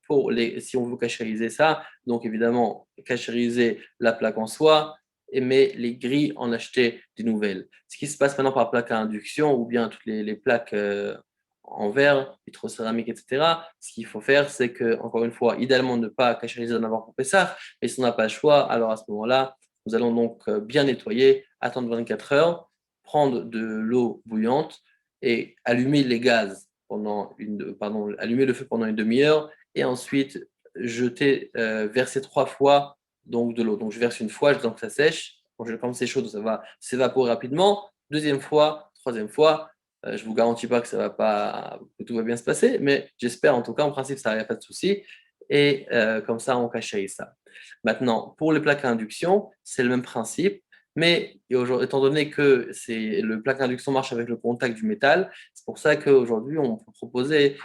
si on veut cachériser ça, donc évidemment, cachériser la plaque en soi, mais les grilles en acheter des nouvelles. Ce qui se passe maintenant par plaque à induction ou bien toutes les plaques en verre, vitrocéramique, etc., ce qu'il faut faire, c'est que, encore une fois, idéalement ne pas cachériser en avant pour Pessah, mais si on n'a pas le choix, alors à ce moment-là, nous allons donc bien nettoyer, attendre 24 heures, prendre de l'eau bouillante et allumer les gaz allumer le feu pendant une demi-heure et ensuite verser 3 fois donc de l'eau. Donc je verse une fois, donc ça sèche. Quand c'est chaud, ça va s'évaporer rapidement. Deuxième fois, troisième fois, je ne vous garantis pas que tout va bien se passer, mais j'espère en tout cas, en principe, ça n'y a pas de souci. Et comme ça, on cachérise ça. Maintenant, pour les plaques à induction, c'est le même principe. Mais étant donné que le plaque à induction marche avec le contact du métal, c'est pour ça qu'aujourd'hui, on peut proposer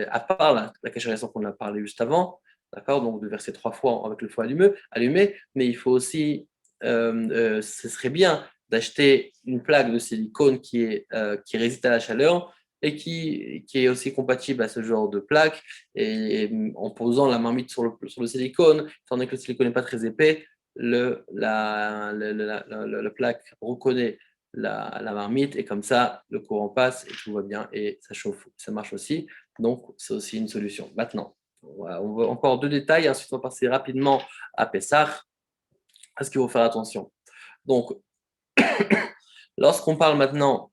à part la cachérisation qu'on a parlé juste avant, d'accord, donc de verser 3 fois avec le feu allumé, mais il faut aussi, ce serait bien d'acheter une plaque de silicone qui résiste à la chaleur et qui est aussi compatible à ce genre de plaque. Et en posant la marmite sur le silicone, étant donné que le silicone n'est pas très épais, la plaque reconnaît la marmite et comme ça, le courant passe et tout va bien et ça chauffe, ça marche aussi. Donc, c'est aussi une solution. Maintenant, on va encore 2 détails, ensuite on va passer rapidement à Pessah. à ce qu'il faut faire attention. Donc, lorsqu'on parle maintenant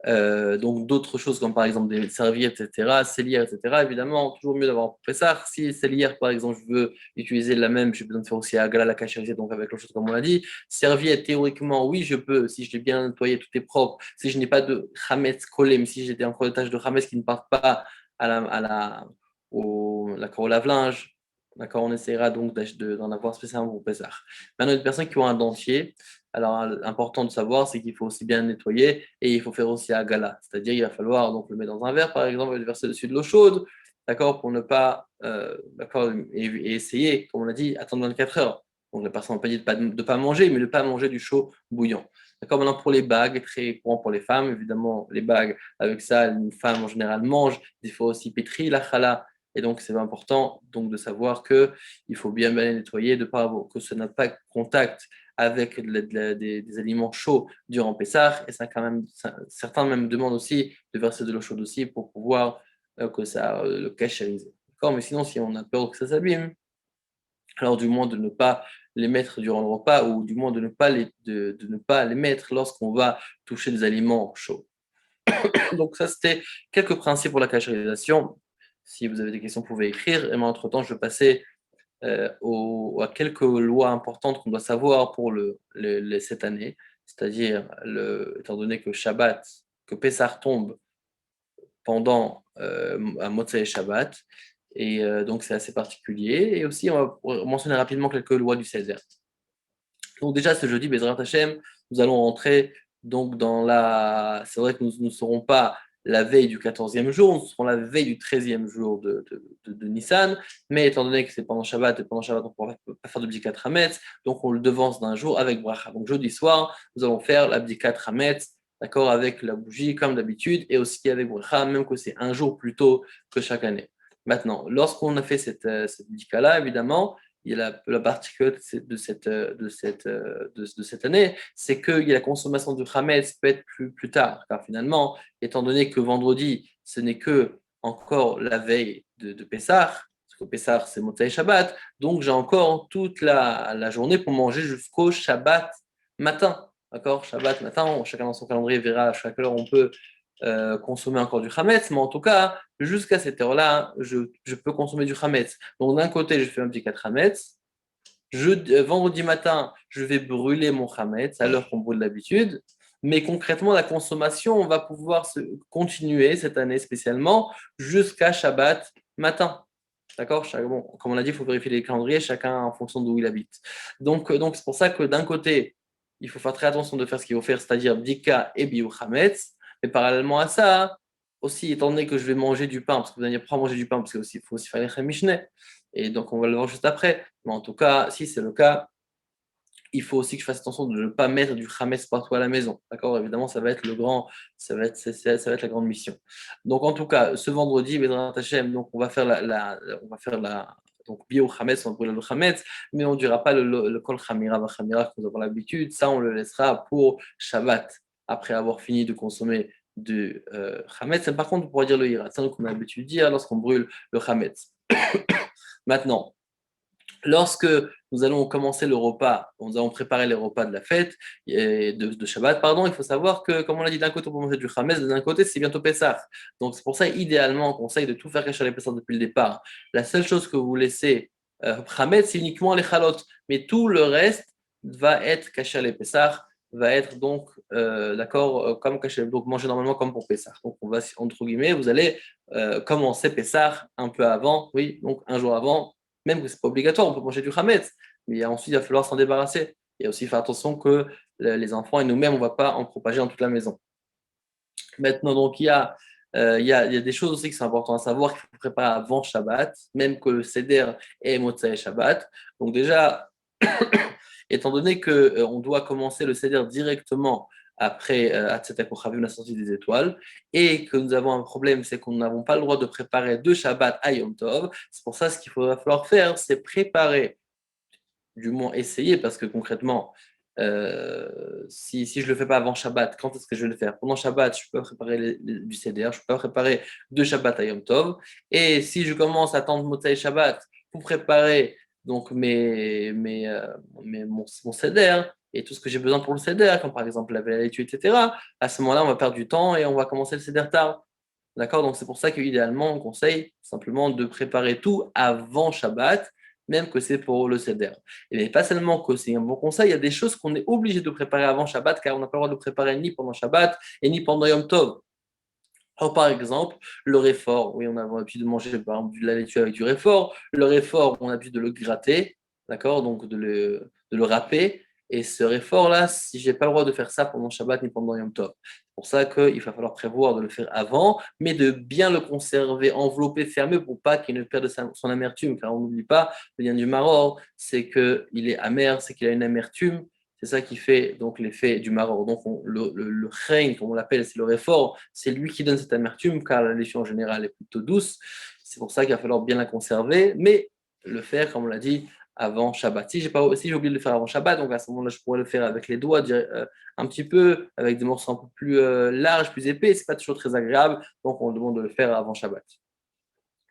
donc d'autres choses comme par exemple des serviettes, etc., cellières, etc., évidemment, toujours mieux d'avoir un Pessah. Si cellière, par exemple, je veux utiliser la même, j'ai besoin de faire aussi Agala, la cachériser, donc avec l'autre chose comme on l'a dit. Serviette, théoriquement, oui, je peux, si je l'ai bien nettoyé, tout est propre, si je n'ai pas de Hametz collé, mais si j'ai encore des taches de Hametz qui ne partent pas au lave-linge, d'accord, on essaiera donc d'en avoir spécialement pour Pessah. Maintenant, une personne qui a un dentier, alors, important de savoir, c'est qu'il faut aussi bien nettoyer et il faut faire aussi à gala. C'est-à-dire, il va falloir donc le mettre dans un verre, par exemple, et le verser dessus de l'eau chaude, d'accord, pour ne pas, d'accord, et essayer, comme on l'a dit, attendre 24 heures. Donc, la personne n'a pas dit de ne pas manger, mais de ne pas manger du chaud bouillant. D'accord, maintenant pour les bagues, très courant pour les femmes, évidemment, les bagues, avec ça, une femme en général mange, il faut aussi pétrir la challah. Et donc, c'est important donc, de savoir qu'il faut bien les nettoyer, de pas avoir, que ça n'a pas contact avec des aliments chauds durant Pessah. Et ça, quand même, certains même demandent aussi de verser de l'eau chaude aussi pour pouvoir que ça le cachériser. D'accord. Mais sinon, si on a peur que ça s'abîme, alors du moins de ne pas les mettre durant le repas ou du moins de ne pas les mettre lorsqu'on va toucher des aliments chauds. Donc ça, c'était quelques principes pour la cachérisation. Si vous avez des questions, vous pouvez écrire. Et moi, entre-temps, je vais passer à quelques lois importantes qu'on doit savoir pour cette année, c'est-à-dire, étant donné que Shabbat, que Pessah tombe pendant un Motzei Shabbat, et donc c'est assez particulier. Et aussi, on va mentionner rapidement quelques lois du Césaire. Donc déjà, ce jeudi, Bezrat Hashem, nous allons rentrer donc dans la... C'est vrai que nous ne serons pas la veille du 14e jour, nous serons la veille du 13e jour de Nissan, mais étant donné que c'est pendant Shabbat, et pendant Shabbat, on ne peut pas faire de Bdikat Hametz, donc on le devance d'un jour avec Bracha. Donc jeudi soir, nous allons faire la Bdikat Hametz, d'accord, avec la bougie comme d'habitude, et aussi avec Bracha, même que c'est un jour plus tôt que chaque année. Maintenant, lorsqu'on a fait cette Bdika-là, évidemment, il y a la particularité de cette année, c'est que la consommation de Hametz peut être plus tard, car finalement, étant donné que vendredi, ce n'est que encore la veille de Pessah, parce que Pessah, c'est Motzei Shabbat, donc j'ai encore toute la journée pour manger jusqu'au Shabbat matin. D'accord. Shabbat matin, chacun dans son calendrier verra à chaque heure on peut consommer encore du Hametz, mais en tout cas, jusqu'à cette heure-là, je peux consommer du Hametz. Donc d'un côté, je fais un petit 4 Hametz. Vendredi matin, je vais brûler mon Hametz à l'heure qu'on brûle d'habitude. Mais concrètement, la consommation va pouvoir se continuer cette année spécialement jusqu'à Shabbat matin. D'accord. Bon, comme on l'a dit, il faut vérifier les calendriers, chacun en fonction d'où il habite. Donc c'est pour ça que d'un côté, il faut faire très attention de faire ce qu'il faut faire, c'est-à-dire Bdika et Biou Hametz. Mais parallèlement à ça, aussi, étant donné que je vais manger du pain, parce que vous allez pas manger du pain, parce qu'il faut aussi faire les Mishneh, et donc on va le voir juste après. Mais en tout cas, si c'est le cas, il faut aussi que je fasse attention de ne pas mettre du Hametz partout à la maison. D'accord. Évidemment, ça va être ça va être la grande mission. Donc en tout cas, ce vendredi, Bezrat Hashem, donc on va faire on va faire donc bio Hametz, on va brûler le Hametz, mais on ne dira pas le Kol Chamira Vachamira que nous avons l'habitude. Ça, on le laissera pour Shabbat, après avoir fini de consommer du Hametz. Par contre, on pourra dire le Hirat, c'est qu'on a l'habitude de dire lorsqu'on brûle le Hametz. Maintenant, lorsque nous allons commencer le repas, nous allons préparer les repas de la fête, de Shabbat, pardon, il faut savoir que, comme on l'a dit, d'un côté, on peut manger du Hametz, d'un côté, c'est bientôt Pessah. Donc, c'est pour ça, idéalement, on conseille de tout faire cacher les Pessah depuis le départ. La seule chose que vous laissez Hametz, c'est uniquement les Chalot. Mais tout le reste va être caché à les Pessah, va être donc, d'accord, comme caché, donc manger normalement comme pour Pessah. Donc, on va, entre guillemets, vous allez commencer Pessah un peu avant, oui, donc un jour avant, même que ce n'est pas obligatoire, on peut manger du Hametz, mais ensuite il va falloir s'en débarrasser. Et aussi faire attention que les enfants et nous-mêmes, on ne va pas en propager dans toute la maison. Maintenant, donc, il y a des choses aussi qui sont importantes à savoir qu'il faut préparer avant Shabbat, même que le Seder est Motzei Shabbat. Donc déjà, étant donné qu'on doit commencer le Seder directement après Hatzetek Kochavim, la sortie des étoiles, et que nous avons un problème, c'est qu'on n'avons pas le droit de préparer deux Shabbat à Yom Tov. C'est pour ça ce qu'il va falloir faire, c'est préparer, du moins essayer, parce que concrètement, si je ne le fais pas avant Shabbat, quand est-ce que je vais le faire? Pendant Shabbat, je peux préparer du CDR, je peux préparer deux Shabbat à Yom Tov. Et si je commence à attendre Motzei Shabbat pour préparer donc mon seder et tout ce que j'ai besoin pour le seder, comme par exemple laver la laitue, etc., à ce moment-là, on va perdre du temps et on va commencer le seder tard. D'accord? Donc c'est pour ça qu'idéalement, on conseille simplement de préparer tout avant Shabbat, même que c'est pour le seder. Et pas seulement que c'est un bon conseil, il y a des choses qu'on est obligé de préparer avant Shabbat, car on n'a pas le droit de préparer ni pendant Shabbat et ni pendant Yom Tov. Alors, par exemple, le réfort, oui, on a l'habitude de manger par exemple, de la laitue avec du réfort. Le réfort, on a l'habitude de le gratter, d'accord, donc de le râper. Et ce réfort-là, si je n'ai pas le droit de faire ça pendant Shabbat ni pendant Yom Tov. C'est pour ça qu'il va falloir prévoir de le faire avant, mais de bien le conserver enveloppé, fermé, pour pas qu'il ne perde son amertume. Car on n'oublie pas, le lien du maror, c'est qu'il est amer, c'est qu'il a une amertume. C'est ça qui fait donc l'effet du maror. Donc le rein, comme on l'appelle, c'est le réfort, c'est lui qui donne cette amertume, car la laitue en général est plutôt douce. C'est pour ça qu'il va falloir bien la conserver, mais le faire, comme on l'a dit, avant Shabbat. Si j'ai oublié de le faire avant Shabbat, donc à ce moment-là, je pourrais le faire avec les doigts, un petit peu, avec des morceaux un peu plus larges, plus épais. C'est pas toujours très agréable, donc on demande de le faire avant Shabbat.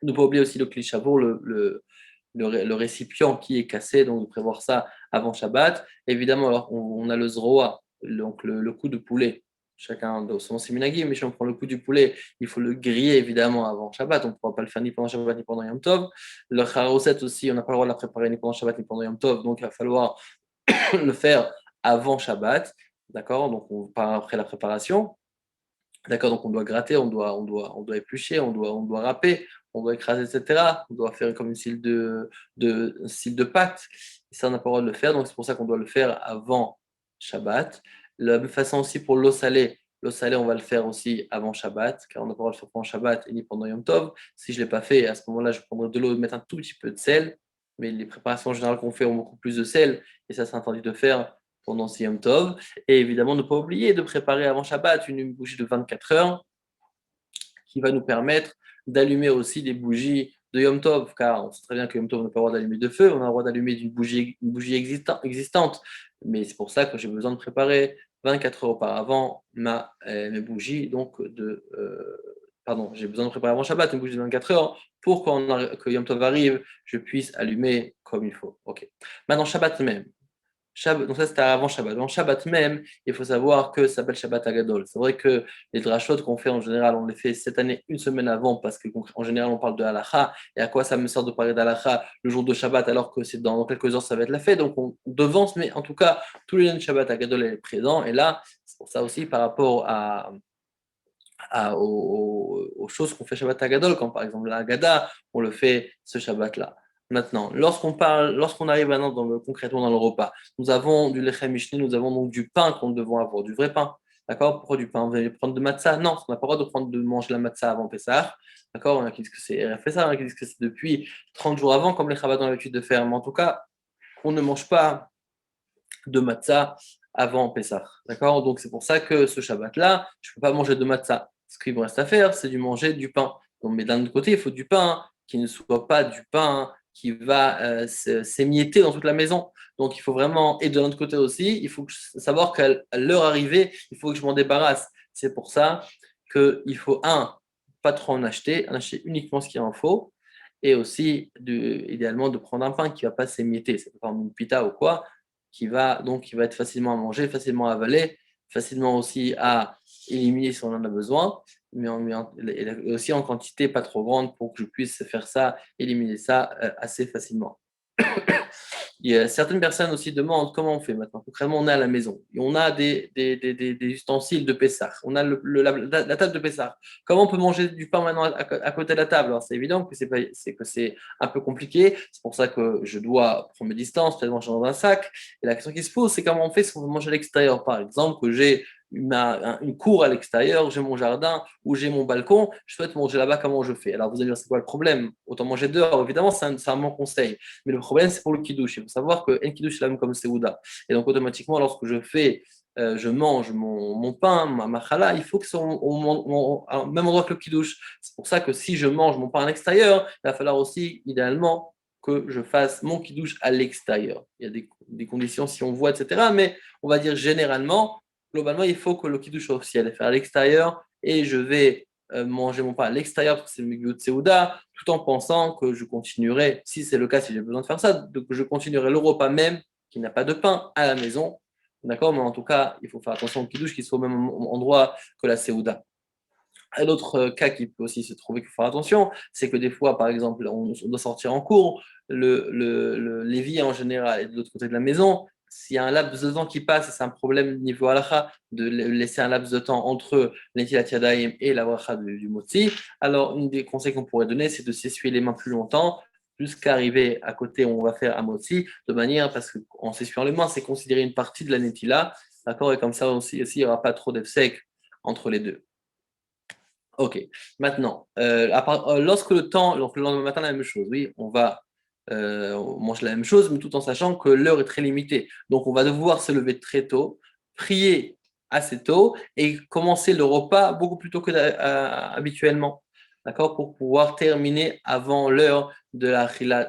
Ne pas oublier aussi le kli-shabour, le récipient qui est cassé, donc de prévoir ça avant Shabbat. Évidemment, alors on a le zroa, donc le cou de poulet. Chacun dans son séminagui, mais si on prend le cou du poulet, il faut le griller évidemment avant Shabbat. On ne pourra pas le faire ni pendant Shabbat ni pendant Yom Tov. Le charoset aussi, on n'a pas le droit de la préparer ni pendant Shabbat ni pendant Yom Tov, donc il va falloir le faire avant Shabbat. D'accord? Donc on part après la préparation. D'accord, donc on doit gratter, on doit éplucher, on doit râper, on doit écraser, etc. On doit faire comme une style de pâte. Et ça, on n'a pas le droit de le faire, donc c'est pour ça qu'on doit le faire avant Shabbat. De la même façon aussi pour l'eau salée. L'eau salée, on va le faire aussi avant Shabbat, car on n'a pas le droit de le faire pendant Shabbat et ni pendant Yom Tov. Si je ne l'ai pas fait, à ce moment-là, je prendrai de l'eau et mettre un tout petit peu de sel. Mais les préparations générales qu'on fait ont beaucoup plus de sel, et ça, c'est interdit de faire pendant ce Yom Tov. Et évidemment, ne pas oublier de préparer avant Shabbat une bougie de 24 heures qui va nous permettre d'allumer aussi des bougies de Yom Tov, car on sait très bien que Yom Tov n'a pas le droit d'allumer de feu, on a le droit d'allumer une bougie existante. Mais c'est pour ça que j'ai besoin de préparer 24 heures auparavant mes bougies, donc pardon, j'ai besoin de préparer avant Shabbat une bougie de 24 heures pour que Yom Tov arrive, je puisse allumer comme il faut. Ok. Maintenant, Shabbat même. Shabbat, donc ça c'était avant Shabbat. Dans Shabbat même, il faut savoir que ça s'appelle Shabbat Agadol. C'est vrai que les drashot qu'on fait en général, on les fait cette année une semaine avant parce qu'en général on parle de halakha. Et à quoi ça me sert de parler d'halakha le jour de Shabbat alors que c'est dans quelques heures ça va être la fête. Donc on devance, mais en tout cas, tous les ans de Shabbat Agadol est présent. Et là, c'est pour ça aussi par rapport aux choses qu'on fait Shabbat Agadol, comme par exemple la Haggadah, on le fait ce Shabbat-là. Maintenant, lorsqu'on arrive maintenant concrètement dans le repas, nous avons du lechem mishné, nous avons donc du pain qu'on devons avoir, du vrai pain. D'accord? Pourquoi du pain? On va prendre de matzah? Non, on n'a pas le droit de manger la matzah avant Pessah. D'accord? On a qui disent que c'est RFSA, on a qui disent que c'est depuis 30 jours avant, comme les Chabad ont l'habitude de faire. Mais en tout cas, on ne mange pas de matzah avant Pessah. D'accord? Donc c'est pour ça que ce Shabbat-là, je ne peux pas manger de matzah. Ce qu'il me reste à faire, c'est de manger du pain. Donc, mais d'un autre côté, il faut du pain qui ne soit pas du pain qui va s'émietter dans toute la maison. Donc il faut vraiment, et de l'autre côté aussi, il faut savoir qu'à l'heure arrivée, il faut que je m'en débarrasse. C'est pour ça qu'il faut, pas trop en acheter uniquement ce qu'il en faut, et aussi, idéalement, de prendre un pain qui ne va pas s'émietter. Ça peut être une pita ou quoi, qui va être facilement à manger, facilement à avaler, facilement aussi à éliminer si on en a besoin, mais aussi en quantité pas trop grande pour que je puisse faire ça, éliminer ça assez facilement. Il y a certaines personnes aussi demandent comment on fait maintenant. Concrètement, on est à la maison. Et on a des ustensiles de Pessah. On a la table de Pessah. Comment on peut manger du pain maintenant à côté de la table? Alors, c'est évident que c'est un peu compliqué. C'est pour ça que je dois prendre mes distances, peut-être manger dans un sac. Et la question qui se pose, c'est comment on fait si on veut manger à l'extérieur? Par exemple, que j'ai une cour à l'extérieur, j'ai mon jardin ou j'ai mon balcon, je souhaite manger là-bas, comment je fais? Alors vous allez dire, c'est quoi le problème? Autant manger dehors, évidemment, c'est un bon conseil. Mais le problème, c'est pour le kiddush. Il faut savoir que le kiddush, c'est la même comme le Seouda. Et donc, automatiquement, lorsque je mange mon pain, ma challah, il faut que ce soit au même endroit que le kiddush. C'est pour ça que si je mange mon pain à l'extérieur, il va falloir aussi, idéalement, que je fasse mon kiddush à l'extérieur. Il y a des conditions si on voit, etc. Mais on va dire généralement, globalement, il faut que le kiddush soit officiel, faire à l'extérieur, et je vais manger mon pain à l'extérieur parce que c'est le milieu de Seouda, tout en pensant que je continuerai, si c'est le cas, si j'ai besoin de faire ça, que je continuerai le repas même qui n'a pas de pain à la maison. D'accord? Mais en tout cas, il faut faire attention au kidouche qu'il soit au même endroit que la Seouda. Un autre cas qui peut aussi se trouver qu'il faut faire attention, c'est que des fois, par exemple, on doit sortir en cours, le lévi en général est de l'autre côté de la maison. S'il y a un laps de temps qui passe, c'est un problème niveau halakha de laisser un laps de temps entre l'Netilat Yadayim et la bracha du motzi. Alors, une des conseils qu'on pourrait donner, c'est de s'essuyer les mains plus longtemps jusqu'à arriver à côté où on va faire un motzi, de manière, parce qu'en s'essuyant les mains, c'est considéré une partie de la Netila, d'accord? Et comme ça aussi, il n'y aura pas trop d'effets entre les deux. Ok. Maintenant, lorsque le temps, donc le lendemain matin, la même chose. Oui, on mange la même chose, mais tout en sachant que l'heure est très limitée. Donc, on va devoir se lever très tôt, prier assez tôt et commencer le repas beaucoup plus tôt que habituellement. D'accord? Pour pouvoir terminer avant l'heure de la Chilat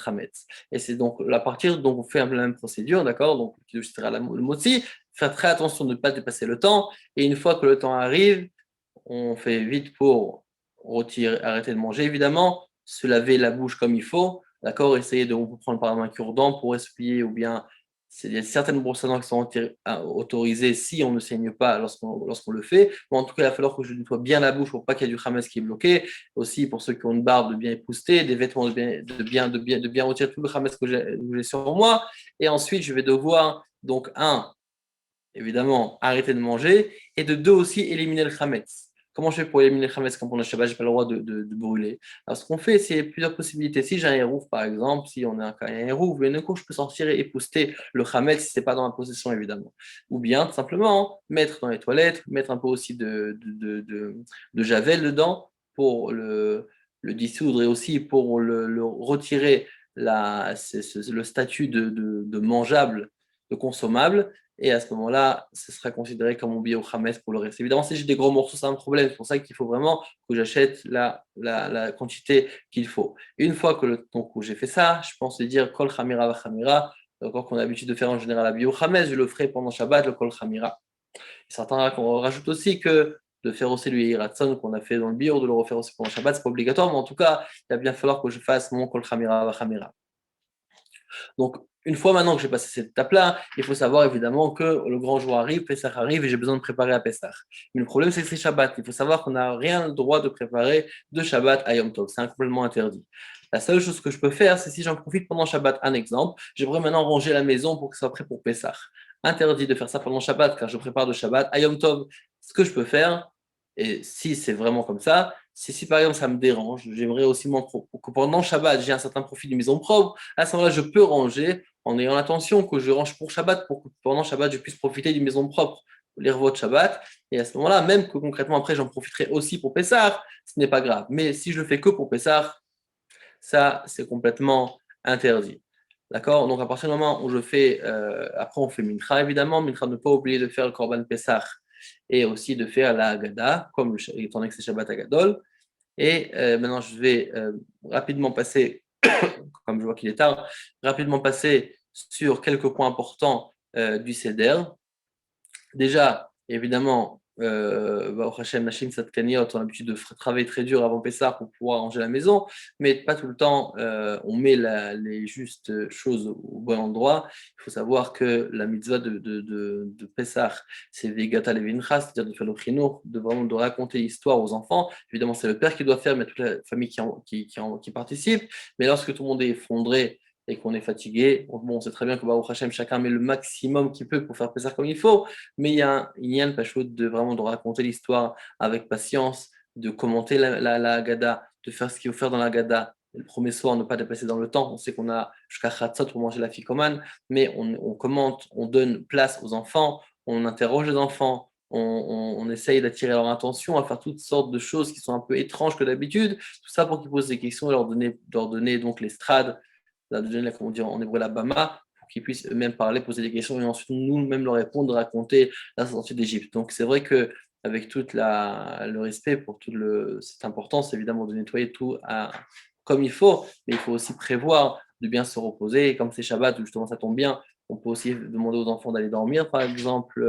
Hametz. Et c'est donc à partir, donc on fait la même procédure, d'accord? Donc, le motzi, faire très attention de ne pas dépasser le temps. Et une fois que le temps arrive, on fait vite pour arrêter de manger, évidemment, se laver la bouche comme il faut, d'accord, essayer de, on peut prendre par exemple un cure-dent pour essuyer, ou bien il y a certaines brosses à dents qui sont autorisées si on ne saigne pas lorsqu'on le fait. Mais en tout cas, il va falloir que je nettoie bien la bouche pour pas qu'il y ait du khames qui est bloqué. Aussi, pour ceux qui ont une barbe, de bien épousseter, des vêtements de bien retirer tout le khames que j'ai sur moi. Et ensuite, je vais devoir, donc, évidemment, arrêter de manger, et de deux aussi, éliminer le khametz. Comment je fais pour éliminer le khametz quand on a Shabbat, je n'ai pas le droit de brûler? Alors, ce qu'on fait, c'est plusieurs possibilités. Si j'ai un hérouf, par exemple, si on a un hérouf, une couche, je peux sortir et épousseter le khametz si ce n'est pas dans la possession, évidemment. Ou bien, tout simplement, mettre dans les toilettes, mettre un peu aussi de javel dedans pour le dissoudre et aussi pour le retirer le statut de mangeable, de consommable. Et à ce moment-là, ce sera considéré comme mon billet au Hametz pour le reste. Évidemment, si j'ai des gros morceaux, c'est un problème. C'est pour ça qu'il faut vraiment que j'achète la quantité qu'il faut. Une fois que donc, j'ai fait ça, je pense dire Kol Chamira va Chamira, encore qu'on a l'habitude de faire en général la bio Hametz, je le ferai pendant Shabbat, le Kol Chamira. Certains qu'on rajoute aussi que de faire aussi le Yiratson qu'on a fait dans le bio, de le refaire aussi pendant Shabbat, c'est pas obligatoire, mais en tout cas, il va bien falloir que je fasse mon Kol Chamira va Chamira. Donc, une fois maintenant que j'ai passé cette étape-là, il faut savoir évidemment que le grand jour arrive, Pessah arrive et j'ai besoin de préparer à Pessah. Mais le problème, c'est que c'est Shabbat. Il faut savoir qu'on n'a rien le droit de préparer de Shabbat à Yom Tov. C'est complètement interdit. La seule chose que je peux faire, c'est si j'en profite pendant Shabbat, un exemple, j'aimerais maintenant ranger la maison pour que ce soit prêt pour Pessah. Interdit de faire ça pendant Shabbat car je prépare de Shabbat à Yom Tov. Ce que je peux faire, et si c'est vraiment comme ça, c'est si par exemple ça me dérange, j'aimerais aussi que pendant Shabbat, j'ai un certain profil de maison propre, à ce moment-là, je peux ranger en ayant l'intention que je range pour Shabbat, pour que pendant Shabbat, je puisse profiter d'une maison propre, les revots de Shabbat. Et à ce moment-là, même que concrètement, après, j'en profiterai aussi pour Pessah, ce n'est pas grave. Mais si je le fais que pour Pessah, ça, c'est complètement interdit. D'accord? Donc, à partir du moment où je fais, après, on fait Mincha, évidemment. Mincha, ne pas oublier de faire le Korban Pessah et aussi de faire la Haggadah, comme étant donné que c'est Shabbat Agadol. Et maintenant, je vais rapidement passer, comme je vois qu'il est tard, rapidement passer sur quelques points importants du CEDER. Déjà, évidemment, Baruch Hashem, Nashim Satkaniot ont l'habitude de travailler très dur avant Pessah pour pouvoir ranger la maison, mais pas tout le temps on met les justes choses au bon endroit. Il faut savoir que la mitzvah de Pessah, c'est Vegata Levincha, c'est-à-dire de faire le chinour, de raconter l'histoire aux enfants. Évidemment, c'est le père qui doit faire, mais toute la famille qui participe. Mais lorsque tout le monde est effondré, et qu'on est fatigué, bon, on sait très bien que Baruch Hashem, chacun met le maximum qu'il peut pour faire Pessah comme il faut, mais il y a un pachout de vraiment de raconter l'histoire avec patience, de commenter la Haggadah, de faire ce qu'il faut faire dans la Haggadah. Le premier soir, ne pas dépasser dans le temps. On sait qu'on a jusqu'à Khatsot pour manger la ficomane, mais on commente, on donne place aux enfants, on interroge les enfants, on essaye d'attirer leur attention, à faire toutes sortes de choses qui sont un peu étranges que d'habitude. Tout ça pour qu'ils posent des questions et leur donner donc l'estrade, leur donner, comment dire en hébreu, la bama, pour qu'ils puissent eux-mêmes parler, poser des questions et ensuite nous-mêmes leur répondre, raconter la sortie d'Égypte. Donc c'est vrai que avec tout le respect pour cette importance, évidemment, de nettoyer tout comme il faut, mais il faut aussi prévoir de bien se reposer. Et comme c'est Shabbat, où justement ça tombe bien, on peut aussi demander aux enfants d'aller dormir, par exemple,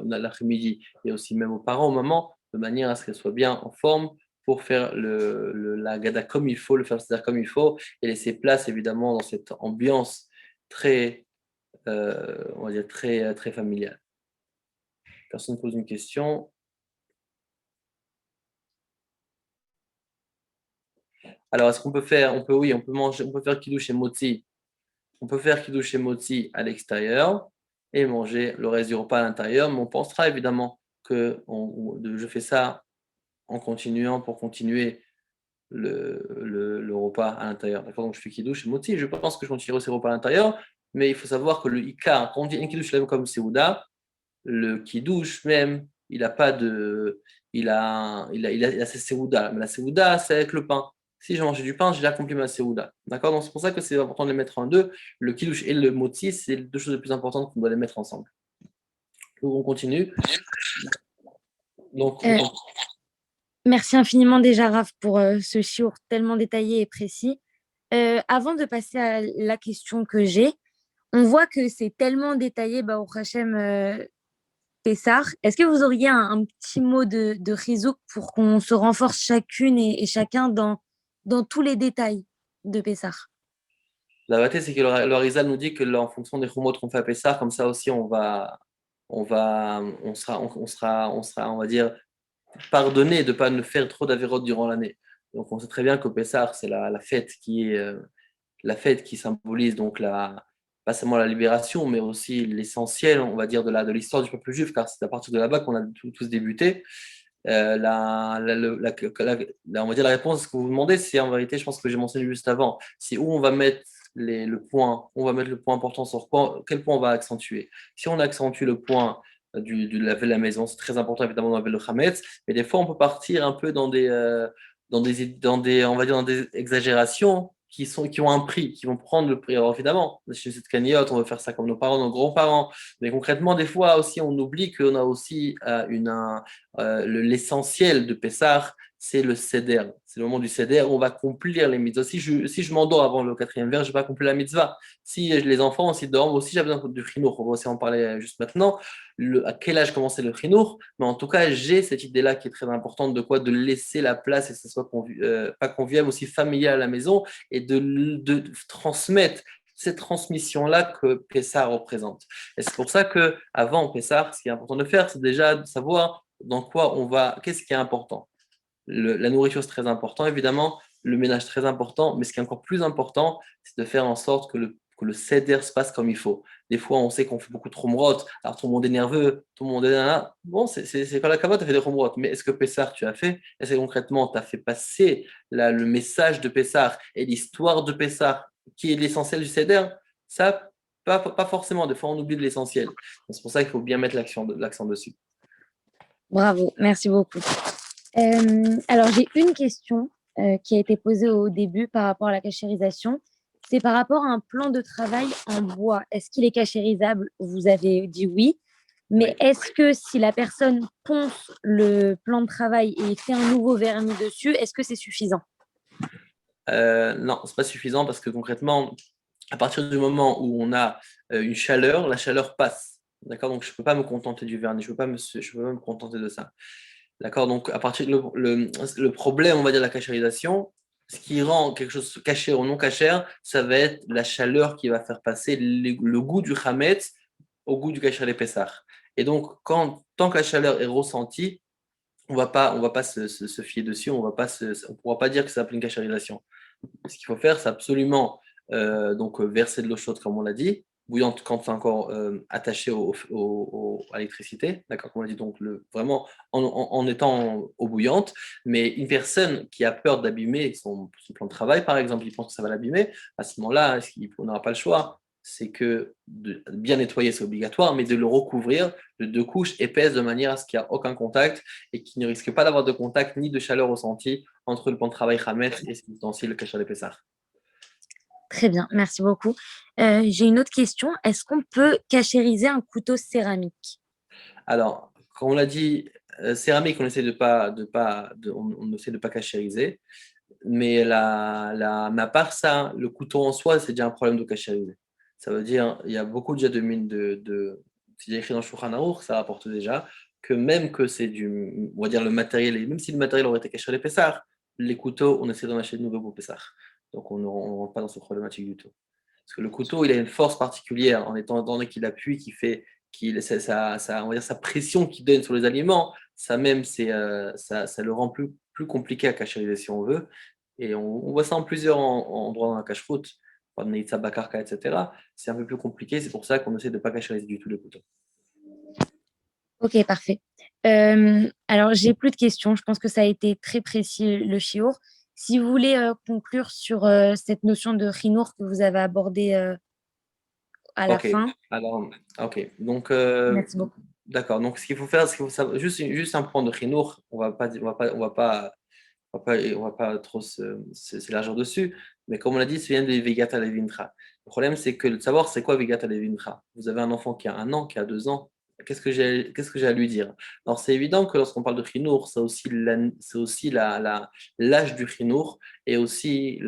l'après-midi, et aussi même aux parents, aux mamans, de manière à ce qu'elle soit bien en forme pour faire la Gada comme il faut, le faire c'est-à-dire comme il faut, et laisser place évidemment dans cette ambiance très, on va dire très familiale. Personne ne pose une question. Alors, est-ce qu'on peut faire, oui, on peut manger, on peut faire kiddush et motzi. On peut faire kiddush et motzi à l'extérieur et manger le reste du repas à l'intérieur, mais on pensera évidemment que je fais ça en continuant pour continuer le repas à l'intérieur. D'accord. Donc, je fais kiddush et motzi. Je pense que je continuerai ces repas à l'intérieur, mais il faut savoir que le ikar, quand on dit un kiddush comme Seouda, le kiddush même, il n'a pas de. Il a ses Seouda. Mais la Seouda, c'est avec le pain. Si j'ai mangé du pain, j'ai accompli ma Seouda. D'accord. Donc, c'est pour ça que c'est important de les mettre en deux. Le kiddush et le motzi, c'est les deux choses les plus importantes qu'on doit les mettre ensemble. Donc, on continue. Donc, Euh, Merci infiniment déjà, Raph, pour ce chiour tellement détaillé et précis. Avant de passer à la question que j'ai, on voit que c'est tellement détaillé, au Hachem Pessar. Est-ce que vous auriez un petit mot de Rizouk pour qu'on se renforce chacune et chacun dans tous les détails de Pessar? la vérité, c'est que le Harizal nous dit que là, en fonction des chumot qu'on fait à Pessah, comme ça aussi, on va dire, pardonné de ne pas ne faire trop d'avérotes durant l'année. Donc, on sait très bien que Pessah, c'est la fête la fête qui symbolise donc pas seulement la libération, mais aussi l'essentiel, on va dire, de l'histoire du peuple juif, car c'est à partir de là-bas qu'on a tous débuté. On va dire la réponse à ce que vous demandez, c'est en vérité, je pense que j'ai mentionné juste avant, c'est où on va mettre on va mettre le point important sur quel point on va accentuer. Si on accentue le point du laver la maison, c'est très important évidemment de laver le chametz, mais des fois on peut partir un peu on va dire dans des exagérations qui ont un prix, qui vont prendre le prix. Alors évidemment, chez cette cagnotte, on veut faire ça comme nos parents, nos grands-parents, mais concrètement, des fois aussi, on oublie qu'on a aussi l'essentiel de Pessah, c'est le Seder. C'est le moment du Seder où on va accomplir les mitzvahs. Si je m'endors avant le quatrième verre, je vais pas accomplir la mitzvah. Si les enfants aussi dorment, aussi j'ai besoin du chinour. On va aussi en parler juste maintenant. À quel âge commencer le chinour? Mais en tout cas, j'ai cette idée-là qui est très importante de laisser la place et que ce soit pas convivial, aussi familial à la maison et de transmettre cette transmission-là que Pessah représente. Et c'est pour ça que avant Pessah, ce qui est important de faire, c'est déjà de savoir dans quoi qu'est-ce qui est important. La nourriture, c'est très important, évidemment, le ménage, très important, mais ce qui est encore plus important, c'est de faire en sorte que le seder se passe comme il faut. Des fois, on sait qu'on fait beaucoup de romrot, alors tout le monde est nerveux, tout le monde est là. Bon, c'est quand la kavod, tu as fait des romrot, mais est-ce que Pessah, tu as fait? Est-ce que concrètement, tu as fait passer le message de Pessah et l'histoire de Pessah, qui est l'essentiel du seder? Ça, pas forcément. Des fois, on oublie de l'essentiel. C'est pour ça qu'il faut bien mettre l'accent dessus. Bravo, merci beaucoup. Alors, j'ai une question qui a été posée au début par rapport à la cachérisation. C'est par rapport à un plan de travail en bois. Est-ce qu'il est cachérisable? Vous avez dit oui. Mais Oui. est-ce que si la personne ponce le plan de travail et fait un nouveau vernis dessus, est-ce que c'est suffisant? Non, c'est pas suffisant parce que concrètement, à partir du moment où on a une chaleur, la chaleur passe. D'accord. Donc, je ne peux pas me contenter du vernis, je peux pas me contenter de ça. D'accord. Donc, à partir le problème, on va dire, de la cachérisation, ce qui rend quelque chose caché ou non cachère, ça va être la chaleur qui va faire passer le goût du chametz au goût du kasher les pessar. Et donc, tant que la chaleur est ressentie, on va pas se fier dessus, on pourra pas dire que ça s'appelle une cachérisation. Ce qu'il faut faire, c'est absolument verser de l'eau chaude, comme on l'a dit, bouillante quand c'est encore attaché à l'électricité, d'accord, comme on l'a dit, donc vraiment en étant eau bouillante. Mais une personne qui a peur d'abîmer son plan de travail, par exemple, il pense que ça va l'abîmer, à ce moment-là, on n'aura pas le choix. C'est que de bien nettoyer, c'est obligatoire, mais de le recouvrir de 2 couches épaisses de manière à ce qu'il n'y ait aucun contact et qu'il ne risque pas d'avoir de contact ni de chaleur ressentie entre le plan de travail Hametz et ses ustensiles Kasher les Pessah. Très bien, merci beaucoup. J'ai une autre question. Est-ce qu'on peut cachériser un couteau céramique? Alors, comme on l'a dit, céramique, on essaie on essaie de pas cachériser, mais mais à part ça, le couteau en soi, c'est déjà un problème de cachériser. Ça veut dire, il y a beaucoup déjà de mines c'est déjà écrit dans Shulchan Aruch, ça rapporte déjà que même que c'est on va dire le matériel, et même si le matériel aurait été caché les Pessah, les couteaux, on essaie d'en acheter de nouveaux pour Pessah. Donc on ne rentre pas dans cette problématique du tout. Parce que le couteau, il a une force particulière en étant donné qu'il appuie, qui fait, on va dire, sa pression qu'il donne sur les aliments, ça même, ça le rend plus compliqué à cachériser si on veut. Et on voit ça en plusieurs endroits dans la cache-route, par Neitza Bakarka, etc. C'est un peu plus compliqué, c'est pour ça qu'on essaie de ne pas cachériser du tout les couteaux. Ok, parfait. Alors, j'ai plus de questions. Je pense que ça a été très précis, le shiur. Si vous voulez conclure sur cette notion de chinour que vous avez abordée à la Ok, fin, alors, ok. Donc, merci beaucoup. d'accord. Donc, ce qu'il faut faire, juste un point de chinour, on va pas trop s'élargir dessus, mais comme on l'a dit, c'est vient des Vegata Levintra. Le problème, c'est que de savoir c'est quoi Vegata Levintra. Vous avez un enfant qui a 1 an, qui a 2 ans, qu'est-ce que j'ai à lui dire? Alors, c'est évident que lorsqu'on parle de Chinour, c'est aussi l'âge du Chinour et aussi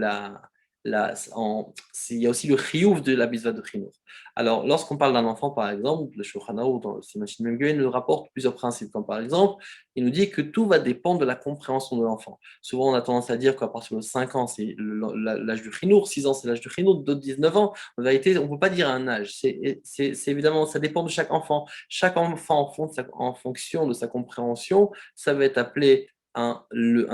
il y a aussi le chiyuv de la bisva de Chinour. Alors, lorsqu'on parle d'un enfant, par exemple, le Shulchan Aruch, dans le Simachin Memguen, nous rapporte plusieurs principes, comme par exemple, il nous dit que tout va dépendre de la compréhension de l'enfant. Souvent, on a tendance à dire qu'à partir de 5 ans, c'est l'âge du chinour, 6 ans, c'est l'âge du chinour, d'autres 19 ans. En vérité, on ne peut pas dire un âge. C'est évidemment, ça dépend de chaque enfant. Chaque enfant, en fonction de sa compréhension, ça va être appelé un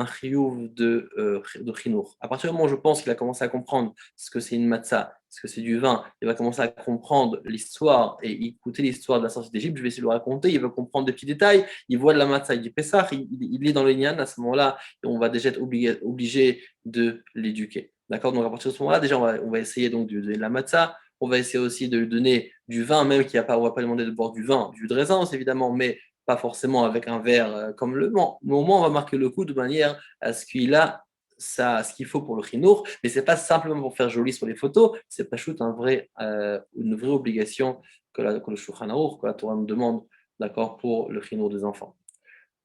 chiyuv de chinour. À partir du moment où je pense qu'il a commencé à comprendre ce que c'est une matzah, ce que c'est du vin, il va commencer à comprendre l'histoire et écouter l'histoire de la sortie d'Égypte, je vais essayer de le raconter, il va comprendre des petits détails, il voit de la matzah, il dit Pessah, il est dans le Nyan, à ce moment-là, on va déjà être obligé de l'éduquer. D'accord. Donc à partir de ce moment-là, déjà, on va essayer donc de lui donner de la matzah, on va essayer aussi de lui donner du vin, même qu'il y a pas, on ne va pas lui demander de boire du vin, du jus de raisin, évidemment, mais pas forcément avec un verre comme le vent. Mais au moins, on va marquer le coup de manière à ce qu'il a ce qu'il faut pour le chinour, mais c'est pas simplement pour faire joli sur les photos, c'est pas juste une vraie obligation que le Shulchan Aruch, que la Torah nous demande, d'accord, pour le chinour des enfants.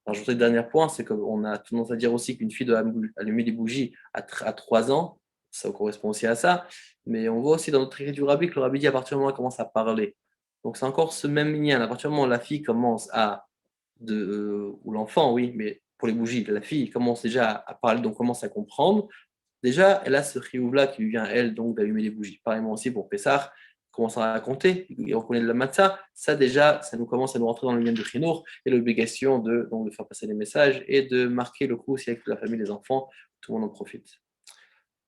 Alors, le dernier point, c'est qu'on a tendance à dire aussi qu'une fille doit allumer des bougies à 3 ans, ça correspond aussi à ça, mais on voit aussi dans notre écrit du rabbi que le rabbi dit à partir du moment où elle commence à parler. Donc c'est encore ce même lien, à partir du moment où la fille commence ou l'enfant, oui, mais pour les bougies, la fille commence déjà à parler, donc commence à comprendre. Déjà, elle a ce chiyuv-là qui lui vient, elle, donc d'allumer les bougies. Pareillement aussi pour Pessah, commence à raconter, il reconnaît de la matzah. Ça, déjà, ça nous commence à nous rentrer dans le lien de chinour et l'obligation donc, de faire passer les messages et de marquer le coup aussi avec la famille, les enfants, tout le monde en profite.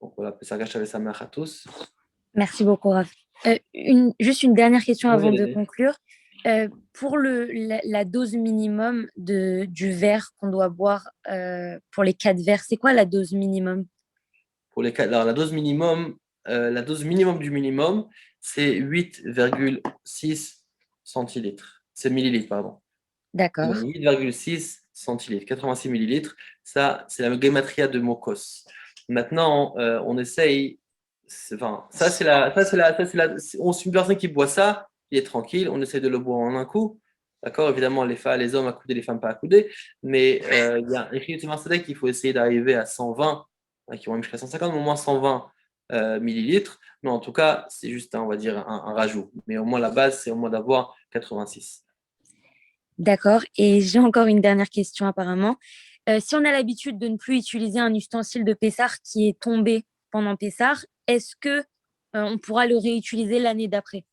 Donc voilà, Pessah Gachav sa mère à tous. Merci beaucoup, Raph. Juste une dernière question Oui, avant de allez-y. conclure. Pour la dose minimum du verre qu'on doit boire pour les 4 verres, c'est quoi la dose minimum? Alors, la dose minimum du minimum, c'est 8,6 centilitres. C'est millilitres, pardon. D'accord. 8,6 centilitres, 86 millilitres. Ça, c'est la gematria de Mokos. Maintenant, on essaye. Enfin, on suit une personne qui boit ça, il est tranquille, on essaie de le boire en un coup. D'accord. Évidemment, les hommes accoudés, les femmes pas accoudées. Mais il y a écrit au Marseillais qu'il faut essayer d'arriver à 120, qui vont même jusqu'à 150, mais au moins 120 millilitres. Mais en tout cas, c'est juste, on va dire, un rajout. Mais au moins, la base, c'est au moins d'avoir 86. D'accord. Et j'ai encore une dernière question apparemment. Si on a l'habitude de ne plus utiliser un ustensile de Pessah qui est tombé pendant Pessah, est-ce que on pourra le réutiliser l'année d'après?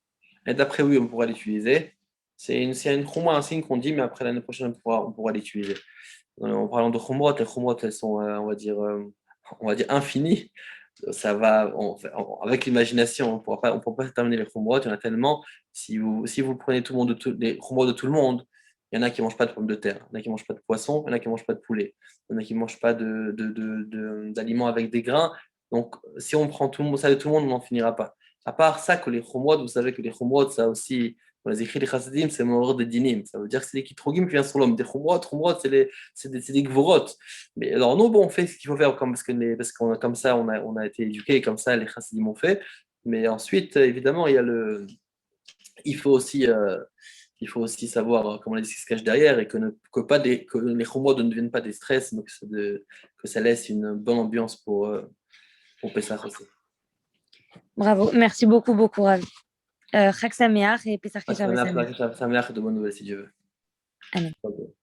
Et d'après, oui, on pourra l'utiliser. C'est une chumra, un signe qu'on dit, mais après l'année prochaine, on pourra l'utiliser. En parlant de chumrot, les chumrot, elles sont, on va dire infinies. Ça va, avec l'imagination, on pourra pas terminer les chumrot, il y en a tellement. Si vous prenez tout le monde les chumrot de tout le monde, il y en a qui ne mangent pas de pommes de terre, il y en a qui ne mangent pas de poisson, il y en a qui ne mangent pas de poulet, il y en a qui ne mangent pas d'aliments avec des grains. Donc, si on prend tout le monde, ça de tout le monde, on n'en finira pas. À part ça, que les chumrot, vous savez que les chumrot, ça aussi, dans les écrits des chassidim, c'est mort des dinim. Ça veut dire que c'est les kitrogim qui viennent sur l'homme. Des chumrot, c'est des gvorot. Mais alors, nous, bon, on fait ce qu'il faut faire parce qu'on comme ça, on a été éduqués, comme ça, les chassidim ont fait. Mais ensuite, évidemment, il faut aussi, savoir, comment on dit, ce qui se cache derrière et que les chumrot ne deviennent pas des stress, mais que ça laisse une bonne ambiance pour Pessah aussi. Bravo. Merci beaucoup, beaucoup, Rav. Chag Sameach et Pesach Ça Kesher m'a Sameach. l'air de bonnes nouvelles si Dieu veut. Amen. Ok.